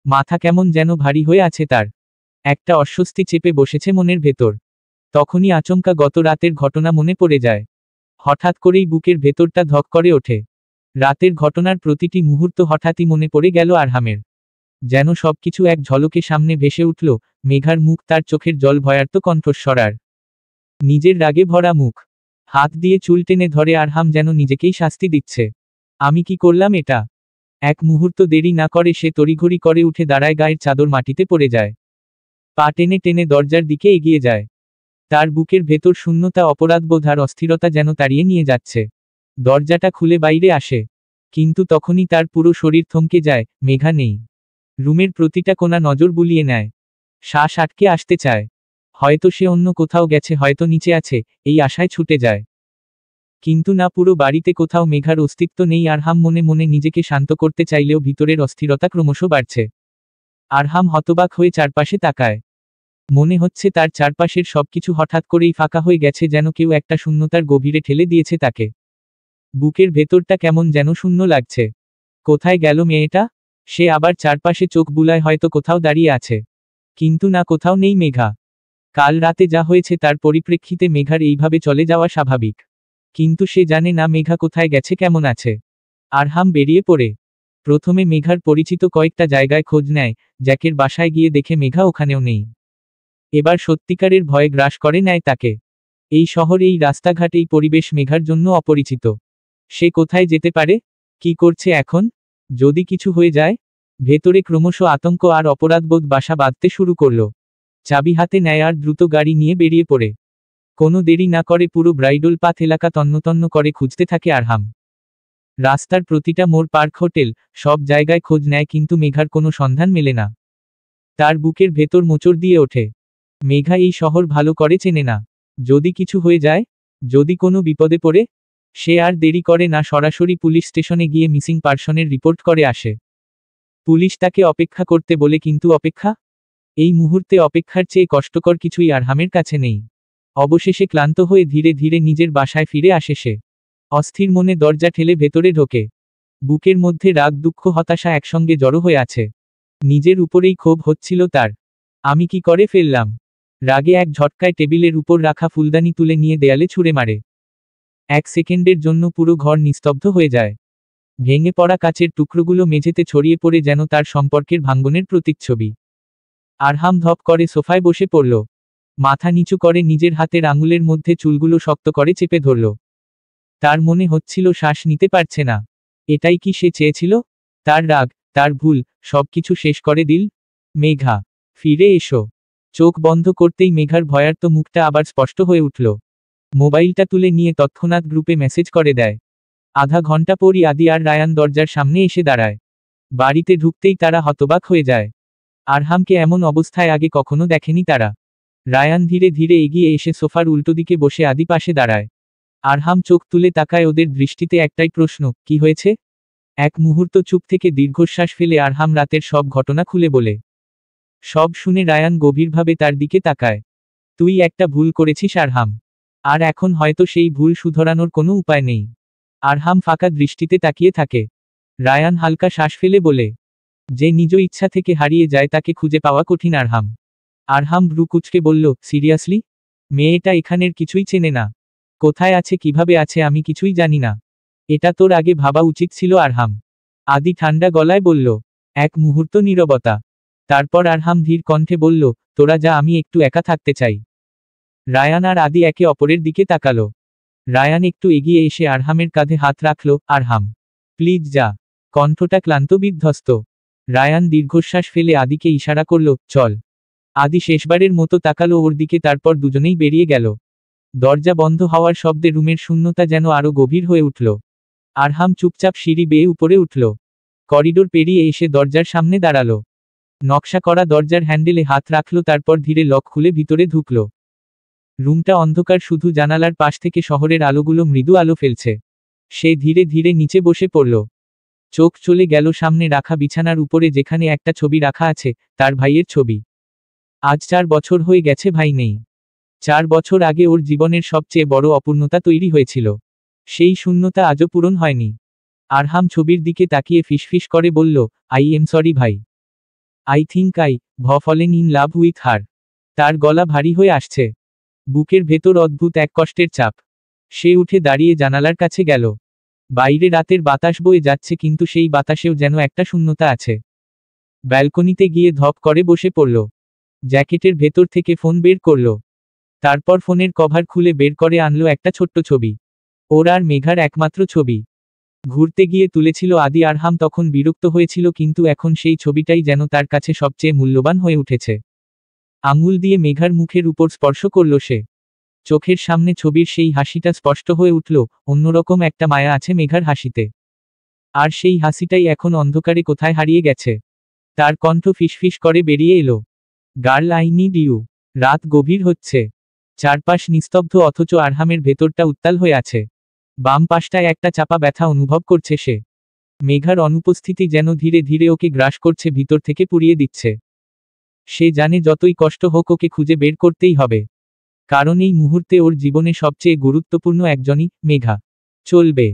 মাথা কেমন যেন ভারী হয়ে আছে তার। একটা অস্বস্তি চেপে বসেছে মনের ভেতর। তখনই আচমকা গত রাতের ঘটনা মনে পড়ে যায়। হঠাৎ করেই বুকের ভেতরটা ধক করে ওঠে। রাতের ঘটনার প্রতিটি মুহূর্ত হঠাৎই মনে পড়ে গেল আরহামের। যেন সবকিছু এক ঝলকে সামনে ভেসে উঠল। মেঘার মুখ, তার চোখের জল, ভয়ার্ত কণ্ঠস্বর। আর নিজের রাগে ভরা মুখ, হাত দিয়ে চুল টেনে ধরে আরহাম যেন নিজেকেই শাস্তি দিচ্ছে। আমি কি করলাম এটা? এক মুহূর্ত দেরি না করে সে তড়িঘড়ি করে উঠে দাঁড়ায়, গায়ের চাদর মাটিতে পড়ে যায়। পা টেনে টেনে দরজার দিকে এগিয়ে যায়। তার বুকের ভেতর শূন্যতা, অপরাধবোধ আর অস্থিরতা যেন তাড়িয়ে নিয়ে যাচ্ছে। দরজাটা খুলে বাইরে আসে, কিন্তু তখনই তার পুরো শরীর থমকে যায়। মেঘা নেই। রুমের প্রতিটা কোণা নজর বুলিয়ে নেয়। শ্বাস আটকে আসতে চায়। হয়তো সে অন্য কোথাও গেছে, হয়তো নিচে আছে, এই আশায় ছুটে যায়। কিন্তু না, পুরো বাড়িতে কোথাও মেঘার অস্তিত্ব নেই। আরহাম মনে মনে নিজেকে শান্ত করতে চাইলেও ভিতরের অস্থিরতা ক্রমশ বাড়ছে। আরহাম হতবাক হয়ে চারপাশে তাকায়। মনে হচ্ছে তার চারপাশের সবকিছু হঠাৎ করেই ফাঁকা হয়ে গেছে, যেন কেউ একটা শূন্যতার গভীরে ঠেলে দিয়েছে তাকে। বুকের ভেতরটা কেমন যেন শূন্য লাগছে। কোথায় গেল মেয়েটা? সে আবার চারপাশে চোখ বুলায়, হয়তো কোথাও দাঁড়িয়ে আছে। কিন্তু না, কোথাও নেই মেঘা। কাল রাতে যা হয়েছে তার পরিপ্রেক্ষিতে মেঘার এইভাবে চলে যাওয়া স্বাভাবিক। কিন্তু সে জানে না মেঘা কোথায় গেছে, কেমন আছে। আরহাম বেরিয়ে পড়ে। প্রথমে মেঘার পরিচিত কয়েকটা জায়গায় খোঁজ নেয়। জ্যাকের বাসায় গিয়ে দেখে মেঘা ওখানেও নেই। এবার সত্যিকারের ভয় গ্রাস করে নেয় তাকে। এই শহর, এই রাস্তাঘাট, এই পরিবেশ মেঘার জন্য অপরিচিত। সে কোথায় যেতে পারে? কি করছে এখন? যদি কিছু হয়ে যায়? ভেতরে ক্রমশ আতঙ্ক আর অপরাধবোধ বাসা বাঁধতে শুরু করল। চাবি হাতে নেয় আর দ্রুত গাড়ি নিয়ে বেরিয়ে পড়ে। কোনো দেরি না করে পুরো ব্রাইডল পাথ এলাকা তন্নতন্ন করে খুঁজতে থাকে আরহাম। রাস্তার প্রতিটা মোড়, পার্ক, হোটেল, সব জায়গায় খোঁজ নেয়, কিন্তু মেঘার কোনো সন্ধান মেলে না। তার বুকের ভেতর মোচড় দিয়ে ওঠে। মেঘা এই শহর ভালো করে চেনে না। যদি কিছু হয়ে যায়, যদি কোনো বিপদে পড়ে, সে আর দেরি করে না, সরাসরি পুলিশ স্টেশনে গিয়ে মিসিং পারসনের রিপোর্ট করে আসে। পুলিশ তাকে অপেক্ষা করতে বলে, কিন্তু অপেক্ষা? এই মুহূর্তে অপেক্ষার চেয়ে কষ্টকর কিছুই আরহামের কাছে নেই। অবশেষে ক্লান্ত হয়ে ধীরে ধীরে নিজের বাসায় ফিরে আসে সে। অস্থির মনে দরজা ঠেলে ভেতরে ঢোকে। বুকের মধ্যে রাগ, দুঃখ, হতাশা একসঙ্গে জড়ো হয়ে আছে। নিজের উপরেই ক্ষোভ হচ্ছিল তার। আমি কি করে ফেললাম? রাগে এক ঝটকায় টেবিলের উপর রাখা ফুলদানি তুলে নিয়ে দেয়ালে ছুঁড়ে মারে। এক সেকেন্ডের জন্য পুরো ঘর নিস্তব্ধ হয়ে যায়। ভেঙে পড়া কাচের টুকরোগুলো মেঝেতে ছড়িয়ে পড়ে যেন তার সম্পর্কের ভাঙ্গনের প্রতিচ্ছবি। আরহাম ধপ করে সোফায় বসে পড়ল। মাথা নিচু করে নিজের হাতের আঙুলের মধ্যে চুলগুলো শক্ত করে চেপে ধরল। তার মনে হচ্ছিল শ্বাস নিতে পারছে না। এটাই কি সে চেয়েছিল? তার রাগ, তার ভুল, সবকিছু শেষ করে দিল। মেঘা, ফিরে এসো। চোখ বন্ধ করতেই মেঘার ভয়ার্ত মুখটা আবার স্পষ্ট হয়ে উঠল। মোবাইলটা তুলে নিয়ে তৎক্ষণাৎ গ্রুপে মেসেজ করে দেয়। আধা ঘন্টা পরই আদি আর রায়ান দরজার সামনে এসে দাঁড়ায়। বাড়িতে ঢুকতেই তারা হতবাক হয়ে যায়। আরহামকে এমন অবস্থায় আগে কখনো দেখেনি তারা। রায়ান ধীরে ধীরে এগিয়ে এসে সোফার উল্টো দিকে বসে আদি পাশে দাঁড়ায়। আরহাম চোখ তুলে তাকায়, ওদের দৃষ্টিতে একটাই প্রশ্ন, কি হয়েছে? এক মুহূর্ত চুপ থেকে দীর্ঘশ্বাস ফেলে আরহাম রাতের সব ঘটনা খুলে বলে। সব শুনে রায়ান গভীরভাবে তার দিকে তাকায়। তুই একটা ভুল করেছিস আরহাম। আর এখন হয়তো সেই ভুল শুধরানোর কোনো উপায় নেই। আরহাম ফাঁকা দৃষ্টিতে তাকিয়ে থাকে। রায়ান হালকা শ্বাস ফেলে বলে, যে নিজ ইচ্ছা থেকে হারিয়ে যায় তাকে খুঁজে পাওয়া কঠিন আরহাম। আরহাম ভ্রু কুঁচকে বলল, সিরিয়াসলি? মেয়েটা এখানের কিছুই চেনে না। কোথায় আছে, কিভাবে আছে, আমি কিছুই জানি না। এটা তোর আগে ভাবা উচিত ছিল আরহাম। আদি ঠান্ডা গলায় বলল। এক মুহূর্ত নীরবতা। তারপর আরহাম ধীর কণ্ঠে বলল, তোরা যা, আমি একটু একা থাকতে চাই। রায়ান আর আদি একে অপরের দিকে তাকালো। রায়ান একটু এগিয়ে এসে আরহামের কাঁধে হাত রাখল। আরহাম, প্লিজ যা। কণ্ঠটা ক্লান্ত, বিধ্বস্ত। রায়ান দীর্ঘশ্বাস ফেলে আদিকে ইশারা করল, চল। আদি শেষবারের মতো তাকালো ওর দিকে, তারপর দুজনেই বেরিয়ে গেল। দরজা বন্ধ হওয়ার শব্দে রুমের শূন্যতা যেন আরো গভীর হয়ে উঠল। আরহাম চুপচাপ সিঁড়ি বেয়ে উপরে উঠল। করিডোর পেরিয়ে এসে দরজার সামনে দাঁড়ালো। নকশা করা দরজার হ্যান্ডেলে হাত রাখল, তারপর ধীরে লক খুলে ভিতরে ঢুকল। রুমটা অন্ধকার, শুধু জানালার পাশ থেকে শহরের আলোগুলো মৃদু আলো ফেলছে। সে ধীরে ধীরে নিচে বসে পড়ল। চোখ চলে গেল সামনে রাখা বিছানার উপরে, যেখানে একটা ছবি রাখা আছে, তার ভাইয়ের ছবি। আজ 4 বছর হয়ে গেছে, ভাই নেই। 4 বছর আগে ওর জীবনের সবচেয়ে বড় অপূর্ণতা তৈরি হয়েছিল। সেই শূন্যতা আজও পূরণ হয়নি। আরহাম ছবির দিকে তাকিয়ে ফিসফিস করে বলল, আই এম সরি ভাই। I think I fallen in love with her. তার গলা ভারী হয়ে আসছে। বুকের ভেতর অদ্ভুত এক কষ্টের চাপ। সে উঠে দাঁড়িয়ে জানালার কাছে গেল। বাইরে রাতের বাতাস বয়ে যাচ্ছে, কিন্তু সেই বাতাসেও যেন একটা শূন্যতা আছে। ব্যালকনিতে গিয়ে ধপ করে বসে পড়ল। জ্যাকেটের ভেতর থেকে ফোন বের করল। তারপর ফোনের কভার খুলে বের করে আনলো একটা ছোট্ট ছবি। ওর আর মেঘার একমাত্র ছবি। ঘুরতে গিয়ে তুলেছিল আদি। আরহাম তখন বিরক্ত হয়েছিল, কিন্তু এখন সেই ছবিটাই যেন তার কাছে সবচেয়ে মূল্যবান হয়ে উঠেছে। আঙুল দিয়ে মেঘার মুখের উপর স্পর্শ করল সে। চোখের সামনে ছবির সেই হাসিটা স্পষ্ট হয়ে উঠল। অন্যরকম একটা মায়া আছে মেঘার হাসিতে। আর সেই হাসিটাই এখন অন্ধকারে কোথায় হারিয়ে গেছে। তার কণ্ঠ ফিসফিস করে বেরিয়ে এলো, গার্ল আই নিড ইউ। রাত গভীর হচ্ছে, চারপাশ নিস্তব্ধ, অথচ আরহামের ভেতরটা উত্তাল হয়ে আছে। বাম পাশটায় একটা চাপা ব্যথা অনুভব করছে সে। মেঘার অনুপস্থিতি যেন ধীরে ধীরে ওকে গ্রাস করছে, ভিতর থেকে পুড়িয়ে দিচ্ছে। সে জানে যতই কষ্ট হোক ওকে খুঁজে বের করতেই হবে, কারণ এই মুহূর্তে ওর জীবনে সবচেয়ে গুরুত্বপূর্ণ একজনই, মেঘা। চলবে।